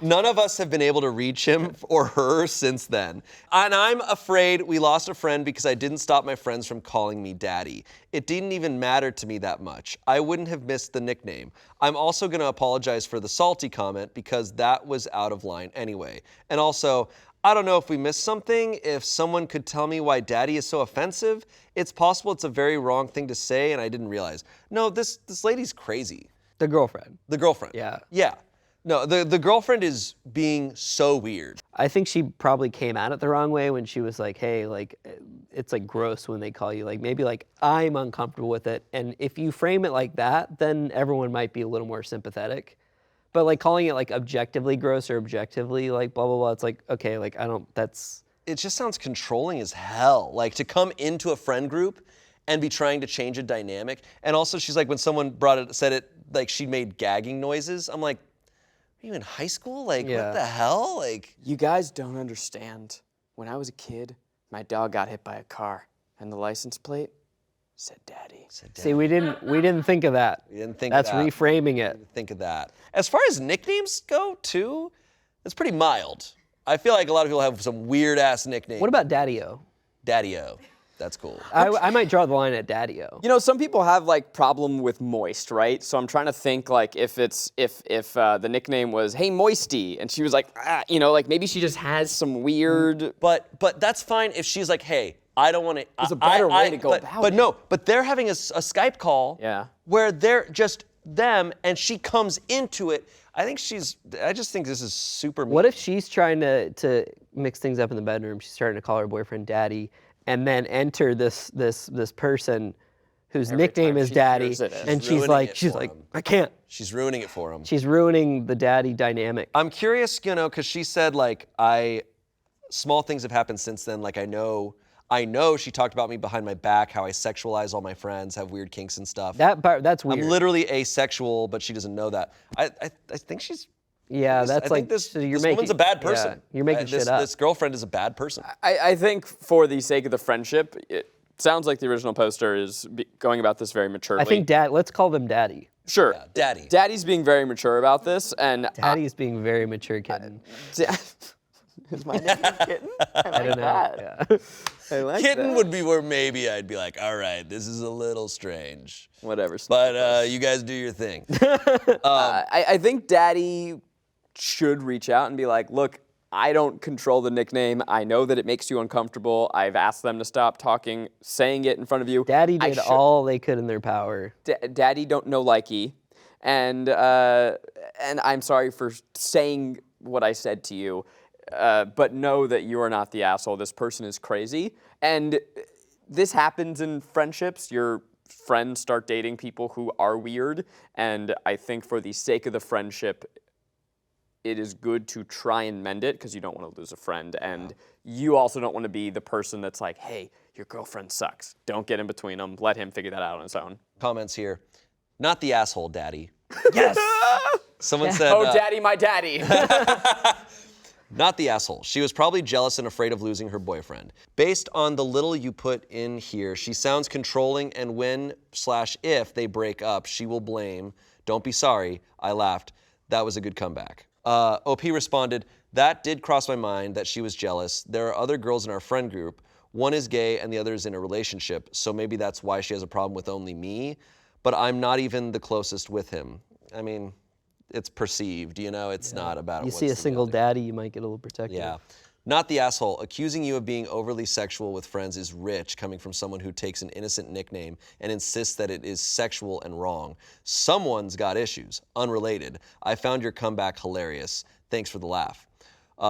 None of us have been able to reach him or her since then. And I'm afraid we lost a friend because I didn't stop my friends from calling me daddy. It didn't even matter to me that much. I wouldn't have missed the nickname. I'm also going to apologize for the salty comment because that was out of line anyway. And also, I don't know if we missed something. If someone could tell me why daddy is so offensive, it's possible it's a very wrong thing to say and I didn't realize. No, this lady's crazy.
The girlfriend.
The girlfriend.
Yeah.
Yeah. No, the girlfriend is being so weird.
I think she probably came at it the wrong way when she was like, hey, like, it's like gross when they call you, like, maybe like, I'm uncomfortable with it. And if you frame it like that, then everyone might be a little more sympathetic. But like calling it like objectively gross or objectively like blah, blah, blah, it's like, okay, like
It just sounds controlling as hell. Like to come into a friend group and be trying to change a dynamic. And also she's like, when someone said it, like she made gagging noises. I'm like, are you in high school? Like,
Yeah.
what the hell? Like,
You guys don't understand. When I was a kid, my dog got hit by a car, and the license plate said daddy.
See, we didn't think of that.
We didn't think
That's
of that.
reframing it.
Think of that. As far as nicknames go, too, it's pretty mild. I feel like a lot of people have some weird ass nicknames.
What about Daddy-O?
Daddy-O? That's cool.
I might draw the line at Daddy-O.
You know, some people have like problem with moist, right? So I'm trying to think like if the nickname was Hey Moisty, and she was like, you know, like maybe she just has some weird.
But that's fine if she's like, hey, I don't want to.
There's a better way to go about
But
it.
no, but they're having a Skype call.
Yeah.
Where they're just them, and she comes into it. I just think this is super mean.
What if she's trying to mix things up in the bedroom? She's starting to call her boyfriend Daddy, and then enter this person whose nickname
time
is
she
Daddy,
hears it,
and
She's ruining it for him.
I can't.
She's ruining it for him.
She's ruining the daddy dynamic.
I'm curious, you know, because she said like small things have happened since then. Like I know she talked about me behind my back, how I sexualize all my friends, have weird kinks and stuff.
That's weird.
I'm literally asexual, but she doesn't know that. I think she's.
Yeah, that's
I
like
think this
so you're
woman's a bad person.
Yeah, you're making shit up.
This girlfriend is a bad person.
I think for the sake of the friendship, it sounds like the original poster is going about this very maturely.
I think let's call them Daddy.
Sure.
Yeah, Daddy.
Daddy's being very mature about this, and
Daddy's being very mature, kitten.
is my name Kitten?
I don't know. Yeah.
I like
Kitten
that.
would be where maybe I'd be like, all right, this is a little strange.
Whatever.
But you guys do your thing.
I think Daddy should reach out and be like, look, I don't control the nickname. I know that it makes you uncomfortable. I've asked them to stop saying it in front of you.
Daddy did all they could in their power.
Daddy don't know likey. And I'm sorry for saying what I said to you, but know that you are not the asshole. This person is crazy. And this happens in friendships. Your friends start dating people who are weird. And I think for the sake of the friendship, it is good to try and mend it because you don't want to lose a friend. And you also don't want to be the person that's like, hey, your girlfriend sucks. Don't get in between them. Let him figure that out on his own.
Comments here. Not the asshole, Daddy.
Yes.
Someone said.
Oh, Daddy, my daddy.
Not the asshole. She was probably jealous and afraid of losing her boyfriend. Based on the little you put in here, she sounds controlling, and when/if they break up, she will blame. Don't be sorry. I laughed. That was a good comeback. OP responded, that did cross my mind that she was jealous. There are other girls in our friend group. One is gay and the other is in a relationship, so maybe that's why she has a problem with only me, but I'm not even the closest with him. I mean, it's perceived, you know, it's not about
You
what's
see a
the
single
reality.
daddy, you might get a little protective.
Yeah. Not the asshole. Accusing you of being overly sexual with friends is rich, coming from someone who takes an innocent nickname and insists that it is sexual and wrong. Someone's got issues, unrelated. I found your comeback hilarious. Thanks for the laugh.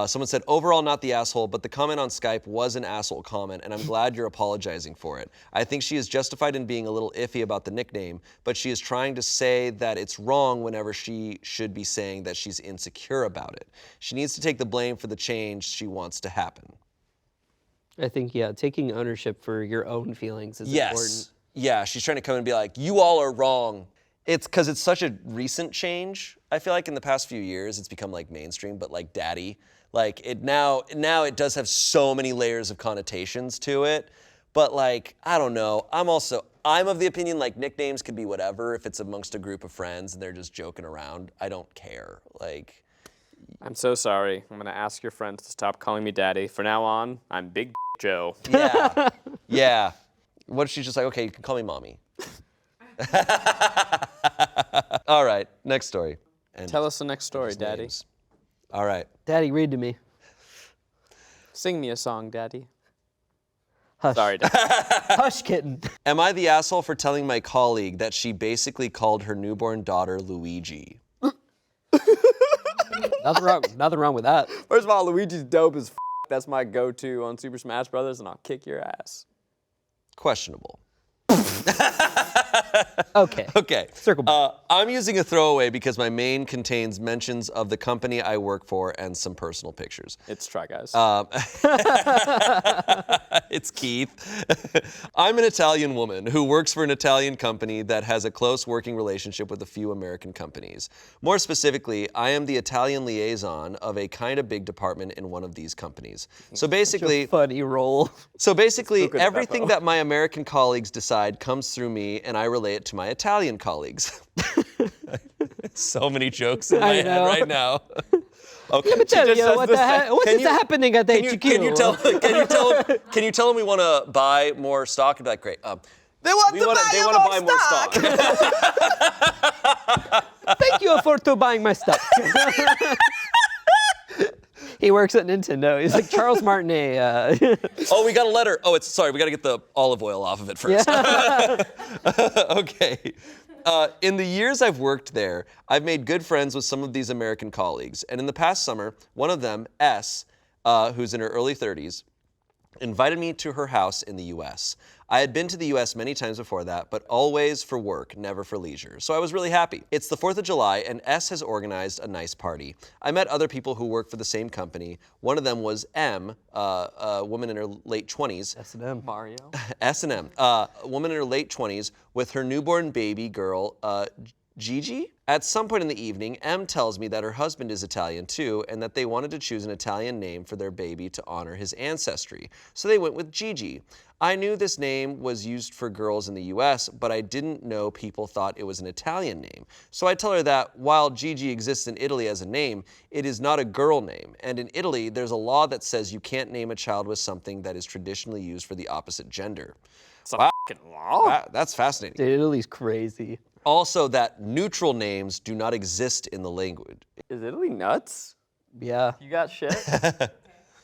Someone said, overall not the asshole, but the comment on Skype was an asshole comment, and I'm glad you're apologizing for it. I think she is justified in being a little iffy about the nickname, but she is trying to say that it's wrong whenever she should be saying that she's insecure about it. She needs to take the blame for the change she wants to happen.
I think, yeah, taking ownership for your own feelings is important.
Yeah, she's trying to come and be like, you all are wrong. It's because it's such a recent change. I feel like in the past few years, it's become like mainstream, but like daddy, like it now it does have so many layers of connotations to it. But like, I don't know. I'm of the opinion like nicknames could be whatever if it's amongst a group of friends and they're just joking around. I don't care. Like,
I'm so sorry. I'm gonna ask your friends to stop calling me daddy. From now on, I'm Big Joe.
yeah, yeah. What if she's just like, okay, you can call me mommy. All right, next story. And
Tell us the next story, Daddy.
Names. All right.
Daddy, read to me.
Sing me a song, Daddy.
Hush.
Sorry, Daddy.
Hush, kitten.
Am I the asshole for telling my colleague that she basically called her newborn daughter Luigi?
Nothing wrong with that.
First of all, Luigi's dope as f***. That's my go-to on Super Smash Brothers, and I'll kick your ass.
Questionable.
Okay.
Okay.
Circle back.
I'm using a throwaway because my main contains mentions of the company I work for and some personal pictures.
It's Try Guys.
It's Keith. I'm an Italian woman who works for an Italian company that has a close working relationship with a few American companies. More specifically, I am the Italian liaison of a kind of big department in one of these companies. So basically,
Funny role.
Everything that my American colleagues decide comes through me, and I relay it to my Italian colleagues. So many jokes in my head right now. Okay.
What is happening at HQ?
Can you tell them we want to buy more stock? And be like, great.
They want to buy more stock.
Thank you for buying my stuff. He works at Nintendo. He's like Charles Martinet.
Oh, we got a letter. Oh, we got to get the olive oil off of it first.
Yeah.
Okay. In the years I've worked there, I've made good friends with some of these American colleagues. And in the past summer, one of them, S, who's in her early 30s, invited me to her house in the U.S. I had been to the U.S. many times before that, but always for work, never for leisure. So I was really happy. It's the 4th of July, and S has organized a nice party. I met other people who work for the same company. One of them was M, a woman in her late 20s.
S&M.
Mario.
S&M, a woman in her late 20s with her newborn baby girl, Gigi? At some point in the evening, M tells me that her husband is Italian too, and that they wanted to choose an Italian name for their baby to honor his ancestry. So they went with Gigi. I knew this name was used for girls in the US, but I didn't know people thought it was an Italian name. So I tell her that while Gigi exists in Italy as a name, it is not a girl name. And in Italy, there's a law that says you can't name a child with something that is traditionally used for the opposite gender.
It's a fucking law.
That's fascinating.
Dude, Italy's crazy.
Also, that neutral names do not exist in the language.
Is Italy nuts?
Yeah.
You got shit?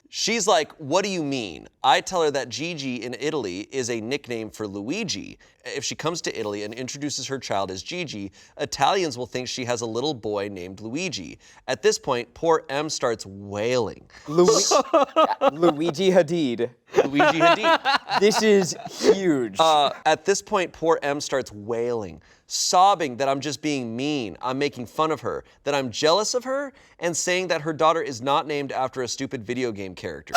She's like, what do you mean? I tell her that Gigi in Italy is a nickname for Luigi. If she comes to Italy and introduces her child as Gigi, Italians will think she has a little boy named Luigi. At this point, poor M starts wailing.
Luigi Hadid.
Luigi Hadid.
This is huge.
At this point, poor M starts wailing, sobbing that I'm just being mean, I'm making fun of her, that I'm jealous of her, and saying that her daughter is not named after a stupid video game character.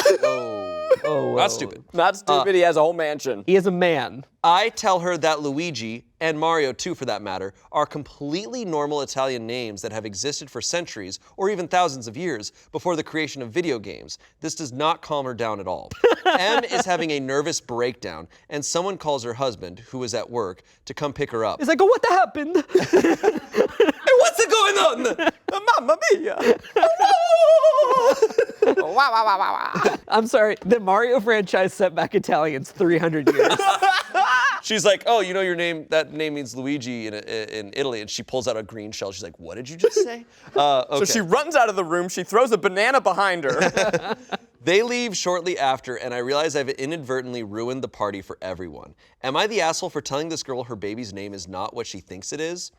Oh,
Not stupid.
Not stupid, he has a whole mansion.
He is a man.
I tell her that Luigi, and Mario too for that matter, are completely normal Italian names that have existed for centuries or even thousands of years before the creation of video games. This does not calm her down at all. M is having a nervous breakdown, and someone calls her husband, who is at work, to come pick her up.
He's like, oh, what happened?
Hey, what's going on?
Mamma mia!
I'm sorry, the Mario franchise set back Italians 300 years.
She's like, oh, you know your name, that name means Luigi in Italy. And she pulls out a green shell. She's like, what did you just say? Okay.
So she runs out of the room, she throws a banana behind her.
They leave shortly after, and I realize I've inadvertently ruined the party for everyone. Am I the asshole for telling this girl her baby's name is not what she thinks it is?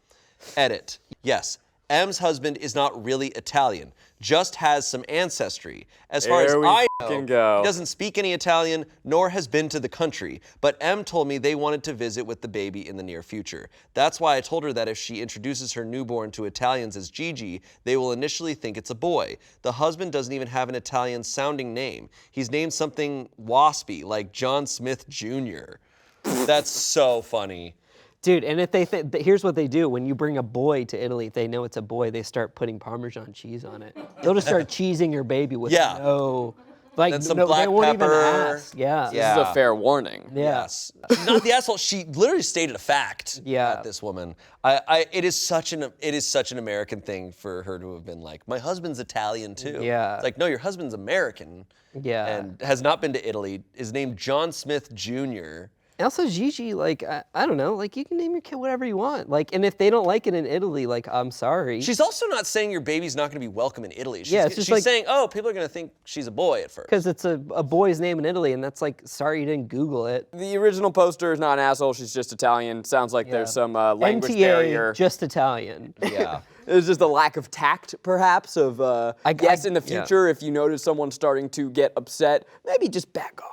Edit. Yes. M's husband is not really Italian, just has some ancestry. As far as I know, he doesn't speak any Italian, nor has been to the country. But M told me they wanted to visit with the baby in the near future. That's why I told her that if she introduces her newborn to Italians as Gigi, they will initially think it's a boy. The husband doesn't even have an Italian-sounding name. He's named something waspy, like John Smith Jr. That's so funny.
Dude, and if they here's what they do. When you bring a boy to Italy, if they know it's a boy, they start putting Parmesan cheese on it. They'll just start cheesing your baby with no, like,
and some black
they won't
pepper.
even ask. Yeah.
This is a fair warning.
Yeah.
Yes. She's not the asshole. She literally stated a fact.
Yeah.
This woman. It is such an American thing for her to have been like, my husband's Italian too.
Yeah.
It's like, no, your husband's American.
Yeah.
And has not been to Italy. Is named John Smith Jr.
Also, Gigi, like, I don't know, like, you can name your kid whatever you want. Like, and if they don't like it in Italy, like, I'm sorry.
She's also not saying your baby's not going to be welcome in Italy.
She's
like, saying, oh, people are going to think she's a boy at first.
Because it's a boy's name in Italy, and that's like, sorry you didn't Google it.
The original poster is not an asshole, she's just Italian. Sounds like there's some language
NTA,
barrier.
just Italian.
Yeah.
There's just a lack of tact, perhaps, of, I guess in the future, if you notice someone starting to get upset, maybe just back off.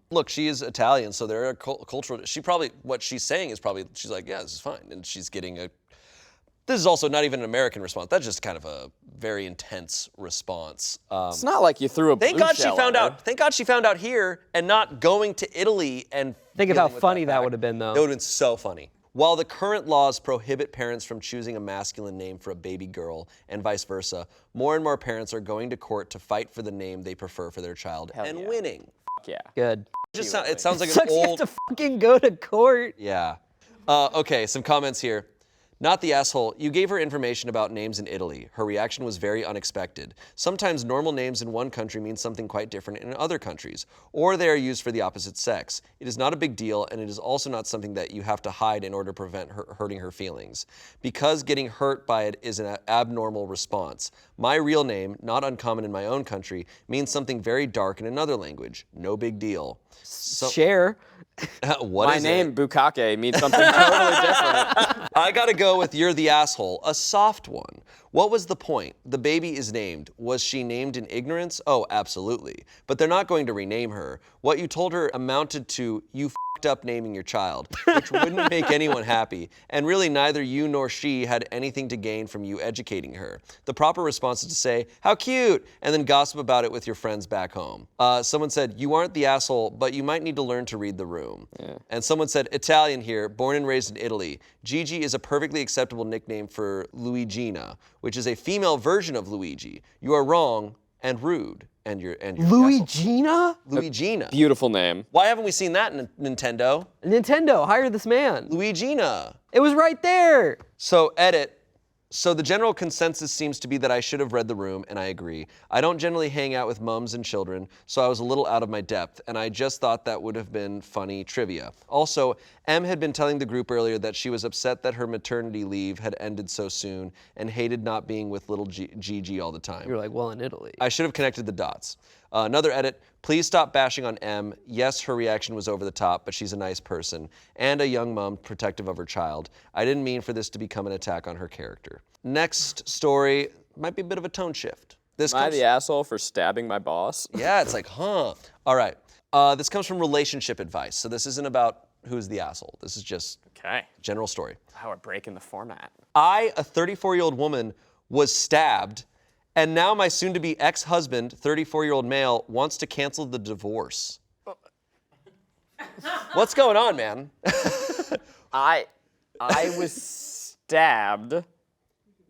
Look, she is Italian, so there are cultural. What she's saying is probably, she's like, yeah, this is fine, and she's getting a. This is also not even an American response. That's just kind of a very intense response.
It's not like you threw a.
Thank God she found out. Thank God she found out here and not going to Italy and.
Think of how funny that would have been, though.
That would have been so funny. While the current laws prohibit parents from choosing a masculine name for a baby girl and vice versa, more and more parents are going to court to fight for the name they prefer for their child and winning.
Yeah.
Good.
It sounds like an
Sucks
old.
You have to fucking go to court.
Yeah. Okay, some comments here. Not the asshole. You gave her information about names in Italy. Her reaction was very unexpected. Sometimes normal names in one country mean something quite different in other countries, or they are used for the opposite sex. It is not a big deal, and it is also not something that you have to hide in order to prevent her hurting her feelings. Because getting hurt by it is an abnormal response. My real name, not uncommon in my own country, means something very dark in another language. No big deal.
Share.
What is
My name,
it?
Bukake, means something totally different.
I gotta go with you're the asshole, a soft one. What was the point? The baby is named. Was she named in ignorance? Oh, absolutely. But they're not going to rename her. What you told her amounted to you f***ed up naming your child, which wouldn't make anyone happy. And really neither you nor she had anything to gain from you educating her. The proper response is to say, how cute, and then gossip about it with your friends back home. Someone said, you aren't the asshole, but you might need to learn to read the room. Yeah. And someone said, Italian here, born and raised in Italy. Gigi is a perfectly acceptable nickname for Luigina, which is a female version of Luigi. You are wrong and rude. And you're
Luigina?
Luigina.
Beautiful name.
Why haven't we seen that in Nintendo?
Nintendo, hire this man.
Luigina.
It was right there.
So edit. So the general consensus seems to be that I should have read the room, and I agree. I don't generally hang out with mums and children, so I was a little out of my depth, and I just thought that would have been funny trivia. Also, Em had been telling the group earlier that she was upset that her maternity leave had ended so soon and hated not being with little Gigi all the time.
You're like, well, in Italy.
I should have connected the dots. Another edit, please stop bashing on Em. Yes, her reaction was over the top, but she's a nice person and a young mom protective of her child. I didn't mean for this to become an attack on her character. Next story might be a bit of a tone shift.
Am I the asshole for stabbing my boss?
Yeah, it's like, huh. All right. This comes from relationship advice. So this isn't about who's the asshole. This is just general story.
How we're breaking the format.
I, a 34-year-old woman, was stabbed, and now my soon-to-be ex-husband, 34-year-old male, wants to cancel the divorce. What's going on, man?
I was stabbed,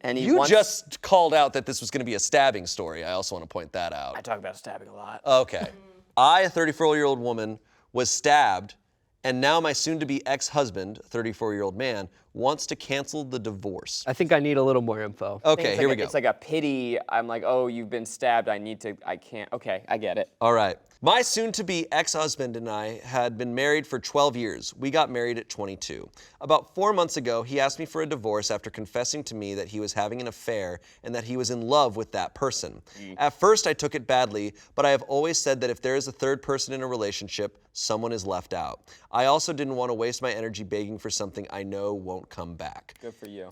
and
You just called out that this was going to be a stabbing story. I also want to point that out.
I talk about stabbing a lot.
Okay. I, a 34-year-old woman, was stabbed, and now my soon-to-be ex-husband, 34-year-old man, wants to cancel the divorce.
I think I need a little more info.
Okay, here we go.
It's like a pity. I'm like, oh, you've been stabbed. I can't. Okay, I get it.
All right. My soon-to-be ex-husband and I had been married for 12 years. We got married at 22. About 4 months ago, he asked me for a divorce after confessing to me that he was having an affair and that he was in love with that person. At first, I took it badly, but I have always said that if there is a third person in a relationship, someone is left out. I also didn't want to waste my energy begging for something I know won't come back.
Good for you.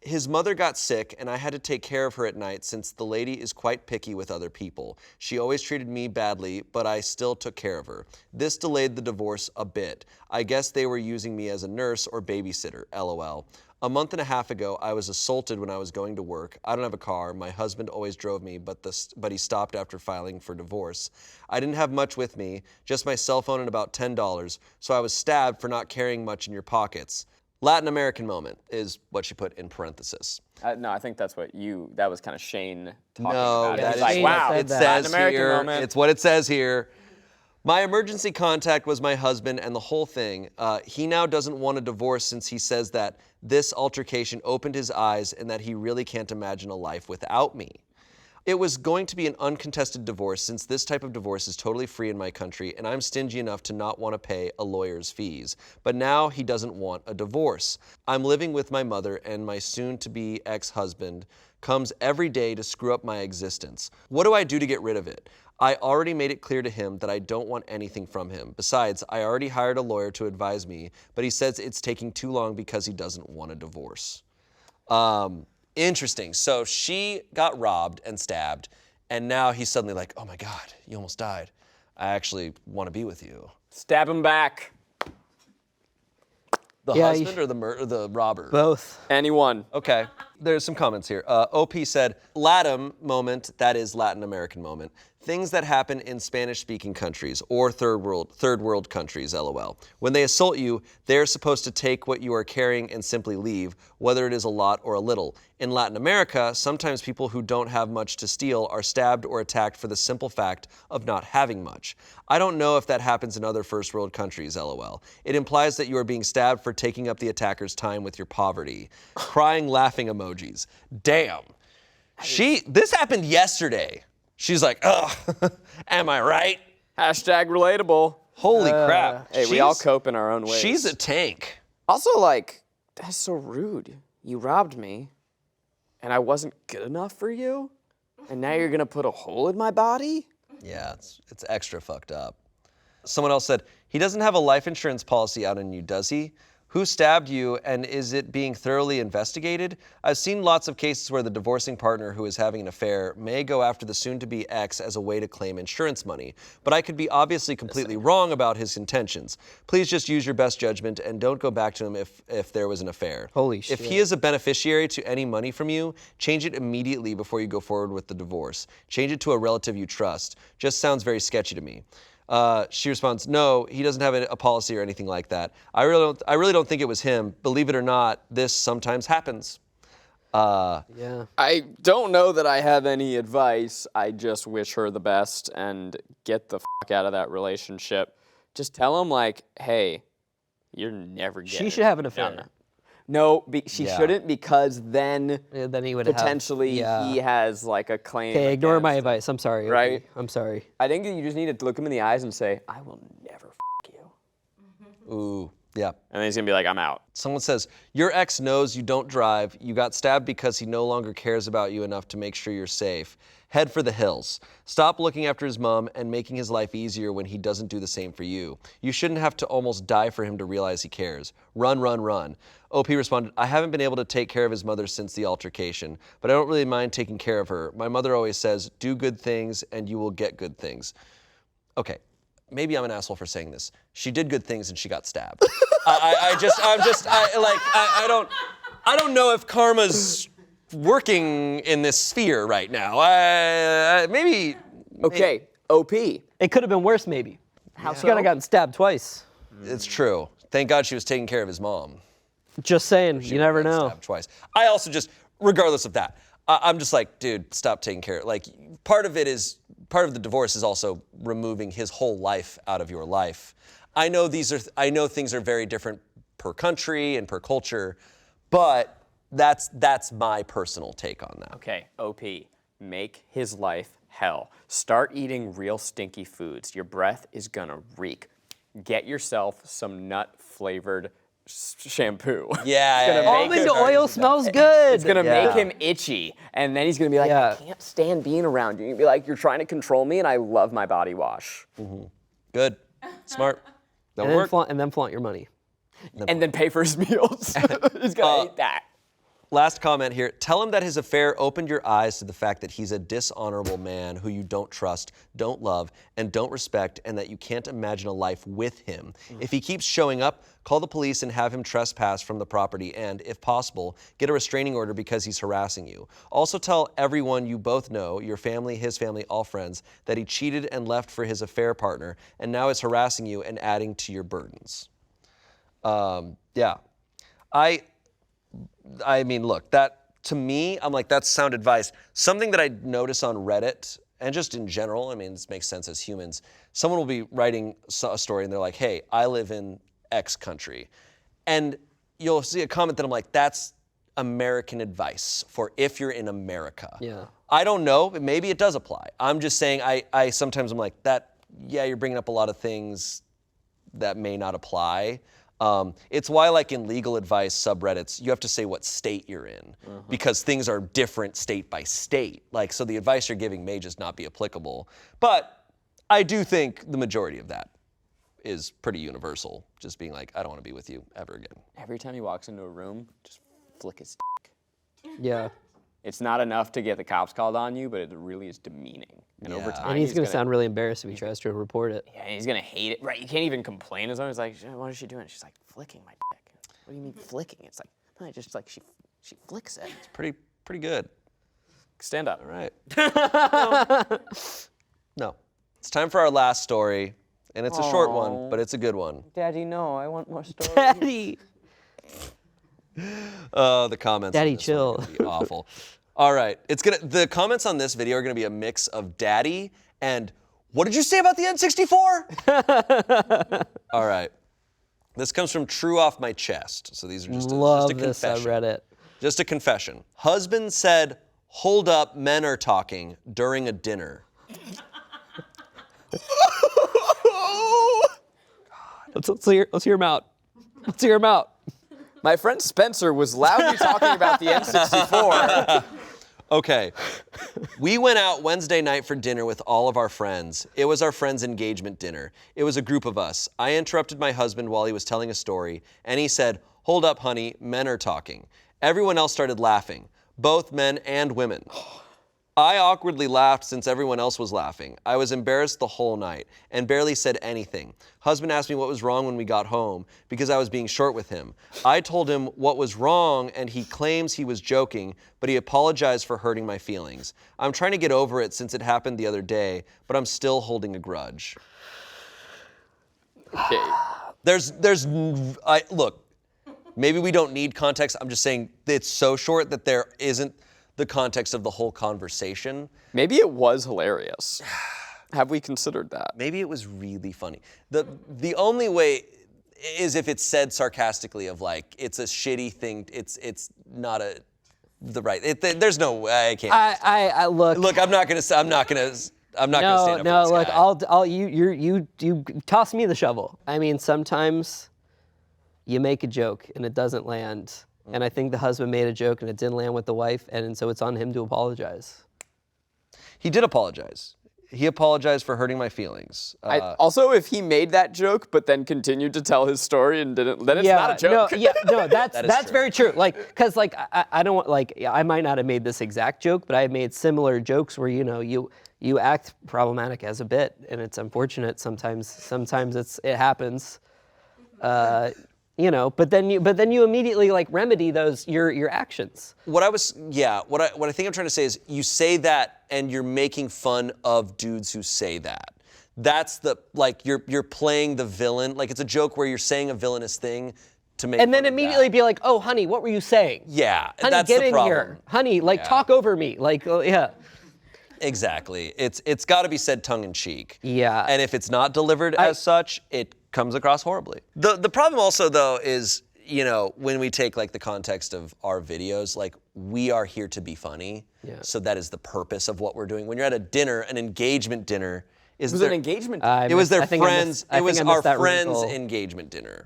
His mother got sick, and I had to take care of her at night since the lady is quite picky with other people. She always treated me badly, but I still took care of her. This delayed the divorce a bit. I guess they were using me as a nurse or babysitter, LOL. A month and a half ago, I was assaulted when I was going to work. I don't have a car. My husband always drove me, but he stopped after filing for divorce. I didn't have much with me, just my cell phone and about $10, so I was stabbed for not carrying much in your pockets. Latin American moment is what she put in parenthesis.
No, I think that was kind of Shane talking
No,
about it.
that
He's
is
like, wow,
it
Latin
says
American
here.
moment.
It's what it says here. My emergency contact was my husband and the whole thing. He now doesn't want a divorce since he says that this altercation opened his eyes and that he really can't imagine a life without me. It was going to be an uncontested divorce since this type of divorce is totally free in my country and I'm stingy enough to not want to pay a lawyer's fees. But now he doesn't want a divorce. I'm living with my mother and my soon-to-be ex-husband comes every day to screw up my existence. What do I do to get rid of it? I already made it clear to him that I don't want anything from him. Besides, I already hired a lawyer to advise me, but he says it's taking too long because he doesn't want a divorce. Interesting. So she got robbed and stabbed, and now he's suddenly like, oh my God, you almost died. I actually want to be with you.
Stab him back.
The husband or the robber?
Both.
Anyone.
Okay. There's some comments here. OP said, LATAM moment, that is Latin American moment. Things that happen in Spanish-speaking countries or third world countries, LOL. When they assault you, they're supposed to take what you are carrying and simply leave, whether it is a lot or a little. In Latin America, sometimes people who don't have much to steal are stabbed or attacked for the simple fact of not having much. I don't know if that happens in other first world countries, LOL. It implies that you are being stabbed for taking up the attacker's time with your poverty. Crying, laughing emojis. Damn. This happened yesterday. She's like, ugh, am I right?
Hashtag relatable.
Holy crap.
Hey, we all cope in our own ways.
She's a tank.
Also, like, that's so rude. You robbed me, and I wasn't good enough for you, and now you're gonna put a hole in my body?
Yeah, it's extra fucked up. Someone else said, he doesn't have a life insurance policy out on you, does he? Who stabbed you, and is it being thoroughly investigated? I've seen lots of cases where the divorcing partner who is having an affair may go after the soon-to-be ex as a way to claim insurance money, but I could be obviously completely wrong about his intentions. Please just use your best judgment and don't go back to him if there was an affair.
Holy shit.
If he is a beneficiary to any money from you, change it immediately before you go forward with the divorce. Change it to a relative you trust. Just sounds very sketchy to me. She responds, no, he doesn't have a policy or anything like that. I really don't think it was him. Believe it or not, this sometimes happens.
Yeah.
I don't know that I have any advice. I just wish her the best and get the fuck out of that relationship. Just tell him, like, hey, you're never getting
She should have an affair.
No, she shouldn't, because then
Then he would
potentially he has like a claim.
Okay, ignore my
against
advice. I'm sorry.
Right?
Okay. I'm sorry.
I think that you just need to look him in the eyes and say, I will never fuck you.
Ooh, yeah.
And then he's gonna be like, I'm out.
Someone says, your ex knows you don't drive. You got stabbed because he no longer cares about you enough to make sure you're safe. Head for the hills. Stop looking after his mom and making his life easier when he doesn't do the same for you. You shouldn't have to almost die for him to realize he cares. Run, run, run. OP responded, I haven't been able to take care of his mother since the altercation, but I don't really mind taking care of her. My mother always says, do good things and you will get good things. Okay, maybe I'm an asshole for saying this. She did good things and she got stabbed. I don't know if karma's working in this sphere right now. Maybe.
Okay, OP.
It could have been worse, maybe.
How
She
so?
could have gotten stabbed twice.
It's true. Thank God she was taking care of his mom.
Just saying, you never
Got
know.
stabbed twice. I also just, regardless of that, I'm just like, dude, stop taking care. Like, part of the divorce is also removing his whole life out of your life. I know things are very different per country and per culture, but that's my personal take on that.
Okay, OP. Make his life hell. Start eating real stinky foods. Your breath is gonna reek. Get yourself some nut-flavored shampoo.
Yeah.
Almond oil smells good.
It's gonna make him itchy, and then he's gonna be like, I can't stand being around you. You're gonna be like, you're trying to control me, and I love my body wash.
Mm-hmm. Good. Smart.
And then flaunt your money.
And then pay for his meals. He's gonna eat that.
Last comment here. Tell him that his affair opened your eyes to the fact that he's a dishonorable man who you don't trust, don't love, and don't respect, and that you can't imagine a life with him. If he keeps showing up, call the police and have him trespass from the property and, if possible, get a restraining order because he's harassing you. Also tell everyone you both know, your family, his family, all friends, that he cheated and left for his affair partner and now is harassing you and adding to your burdens. Yeah. I mean, look, that, to me, I'm like, that's sound advice. Something that I notice on Reddit, and just in general, I mean, this makes sense as humans, someone will be writing a story and they're like, hey, I live in X country. And you'll see a comment that I'm like, that's American advice for if you're in America.
Yeah.
I don't know, maybe it does apply. I'm just saying, I sometimes I'm like, yeah, you're bringing up a lot of things that may not apply. It's why, like in legal advice subreddits, you have to say what state you're in because things are different state by state. Like, so the advice you're giving may just not be applicable. But I do think the majority of that is pretty universal. Just being like, I don't want to be with you ever again.
Every time he walks into a room, just flick his dick.
Yeah.
It's not enough to get the cops called on you, but it really is demeaning. And over time,
And he's gonna sound really embarrassed if he tries to report it.
Yeah, he's gonna hate it. Right? You can't even complain as long as like, what is she doing? She's like flicking my dick. What do you mean flicking? It's like, no, just like she flicks it.
It's pretty good.
Stand up.
All right. No. It's time for our last story. And it's a short one, but it's a good one.
Daddy, no, I want more stories.
Daddy!
The comments.
Daddy,
on this
chill.
one are gonna be awful. All right, the comments on this video are gonna be a mix of daddy and what did you say about the N64? All right, this comes from True Off My Chest. So these are just
Love
a
this
confession.
subreddit.
Just a confession. Husband said, "Hold up, men are talking" during a dinner.
Let's hear him out. Let's hear him out.
My friend Spencer was loudly talking about the N64.
Okay. We went out Wednesday night for dinner with all of our friends. It was our friend's engagement dinner. It was a group of us. I interrupted my husband while he was telling a story, and he said, "Hold up, honey, men are talking." Everyone else started laughing, both men and women. I awkwardly laughed since everyone else was laughing. I was embarrassed the whole night and barely said anything. Husband asked me what was wrong when we got home because I was being short with him. I told him what was wrong and he claims he was joking, but he apologized for hurting my feelings. I'm trying to get over it since it happened the other day, but I'm still holding a grudge.
Okay.
Look, maybe we don't need context. I'm just saying it's so short that there isn't the context of the whole conversation.
Maybe it was hilarious. Have we considered that?
Maybe it was really funny. The only way is if it's said sarcastically of like, it's a shitty thing, it's not there's no way, I can't.
I look.
Look, I'm not gonna stand up for this
look,
guy.
you toss me the shovel. I mean, sometimes you make a joke and it doesn't land. And I think the husband made a joke and it didn't land with the wife, and so it's on him to apologize.
He did apologize. He apologized for hurting my feelings.
Also, if he made that joke but then continued to tell his story and didn't, then it's not a joke.
That's very true. Like, cause like I don't want, like, I might not have made this exact joke, but I have made similar jokes where you act problematic as a bit, and it's unfortunate sometimes. It happens. But then you immediately like remedy those your actions.
What I think I'm trying to say is you say that and you're making fun of dudes who say that. That's you're playing the villain. Like it's a joke where you're saying a villainous thing to make.
And then immediately be like, "Oh, honey, what were you saying?"
Yeah,
honey,
that's
get
the
in
problem.
here, honey. Talk over me. Yeah.
Exactly. It's got to be said tongue in cheek.
Yeah.
And if it's not delivered as such, it comes across horribly. The problem also though is, when we take like the context of our videos, like we are here to be funny.
Yeah.
So that is the purpose of what we're doing. When you're at a dinner, an engagement dinner,
It was an engagement dinner.
It was their friends. It was our friends'
wrinkle.
engagement dinner.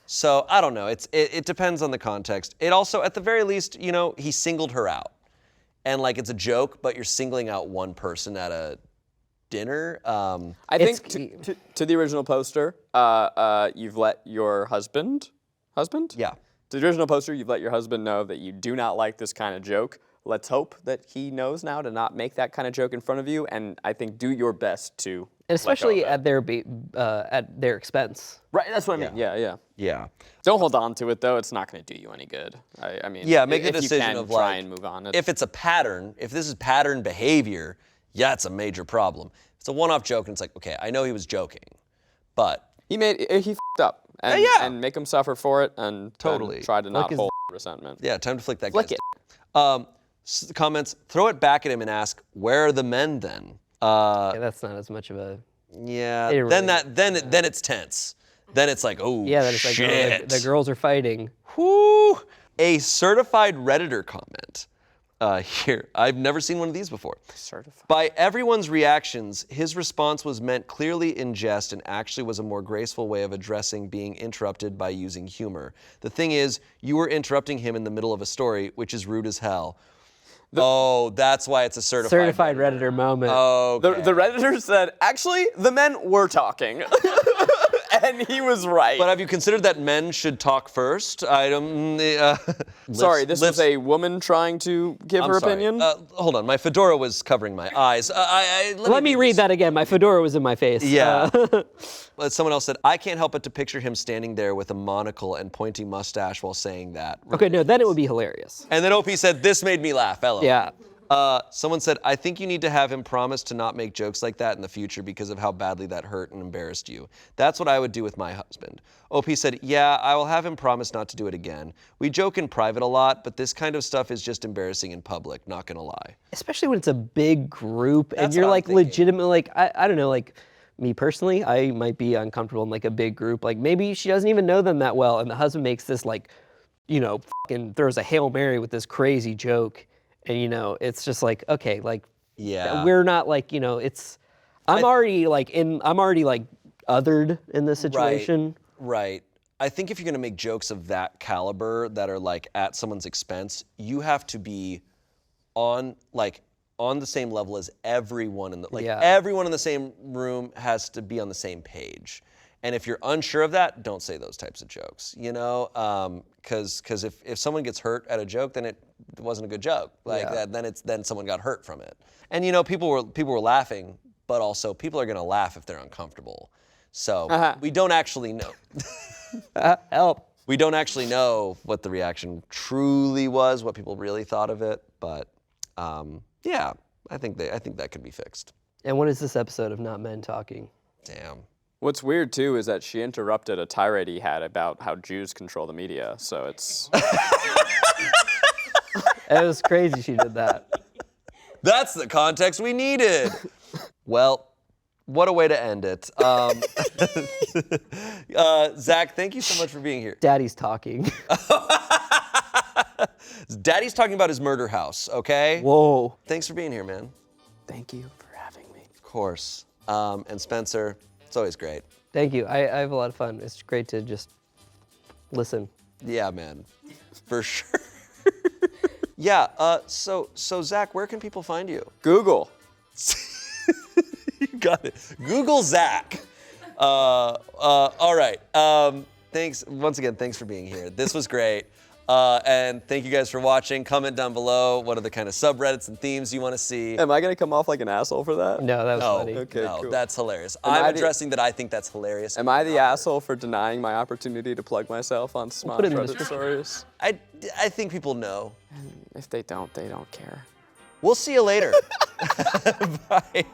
So I don't know. It depends on the context. It also, at the very least, he singled her out. And like it's a joke, but you're singling out one person at a dinner.
I think to the original poster, you've let your husband
Yeah.
To the original poster, you've let your husband know that you do not like this kind of joke. Let's hope that he knows now to not make that kind of joke in front of you, and I think do your best to
And especially at their expense.
Right, that's what I mean. Yeah.
Yeah.
Don't hold on to it, though. It's not going to do you any good. I mean,
Yeah, make the
if
decision
you can,
of
try
like,
and move on.
if it's a pattern, if this is pattern behavior, yeah, it's a major problem. If it's a one-off joke and it's like, okay, I know he was joking, but
he f***ed up, and, and make him suffer for it, and
Totally.
try to not hold resentment.
yeah, time to flick that
Flick
guy's comments, throw it back at him and ask, where are the men then?
Yeah, that's not as much of a.
Yeah,
It
then
really-
then it's tense. Then it's like, oh,
Yeah, that it's like
shit.
the girls are fighting.
Whew. A certified Redditor comment here. I've never seen one of these before.
Certified.
By everyone's reactions, his response was meant clearly in jest and actually was a more graceful way of addressing being interrupted by using humor. The thing is, you were interrupting him in the middle of a story, which is rude as hell. That's why it's a certified
Redditor moment.
Okay.
The Redditor said, actually, the men were talking. And he was right.
But have you considered that men should talk first?
Sorry, this was a woman trying to give her opinion?
Hold on, my fedora was covering my eyes.
Let me read that again. My fedora was in my face.
Yeah. But someone else said, I can't help but to picture him standing there with a monocle and pointing mustache while saying that.
Okay, no, then it would be hilarious.
And then OP said, this made me laugh. LOL.
Yeah.
Someone said, I think you need to have him promise to not make jokes like that in the future because of how badly that hurt and embarrassed you. That's what I would do with my husband. OP said, yeah, I will have him promise not to do it again. We joke in private a lot, but this kind of stuff is just embarrassing in public, not gonna lie.
Especially when it's a big group and
That's
you're
what I'm
like
thinking.
legitimate, like, I don't know, like me personally, I might be uncomfortable in like a big group. Like maybe she doesn't even know them that well and the husband makes this like, fucking throws a Hail Mary with this crazy joke. And it's just like, okay, like,
Yeah.
we're not like, I'm already othered in this situation.
Right. I think if you're gonna make jokes of that caliber that are like at someone's expense, you have to be on the same level as everyone everyone in the same room has to be on the same page. And if you're unsure of that, don't say those types of jokes, because if someone gets hurt at a joke, then it wasn't a good joke. Then someone got hurt from it. And people were laughing, but also people are gonna laugh if they're uncomfortable. So we don't actually know.
Help.
We don't actually know what the reaction truly was, what people really thought of it, but yeah, I think that could be fixed.
And what is this episode of Not Men Talking?
Damn.
What's weird, too, is that she interrupted a tirade he had about how Jews control the media, so it's...
It was crazy she did that.
That's the context we needed. Well, what a way to end it. Zach, thank you so much for being here.
Daddy's talking.
Daddy's talking about his murder house, okay?
Whoa.
Thanks for being here, man.
Thank you for having me.
Of course. And Spencer, it's always great.
Thank you. I have a lot of fun. It's great to just listen.
Yeah, man. For sure. Yeah, so Zach, where can people find you?
Google.
You got it. Google Zach. All right. Thanks once again. Thanks for being here. This was great. And thank you guys for watching. Comment down below what are the kind of subreddits and themes you want to see.
Am I going to come off like an asshole for that?
No, that was funny.
Okay,
no,
cool.
That's hilarious.
I
I'm
the-
addressing that I think that's hilarious.
Am I the asshole for denying my opportunity to plug myself on Smosh
put it in the
Reddit
description.
stories?
I think people know.
If they don't care.
We'll see you later. Bye.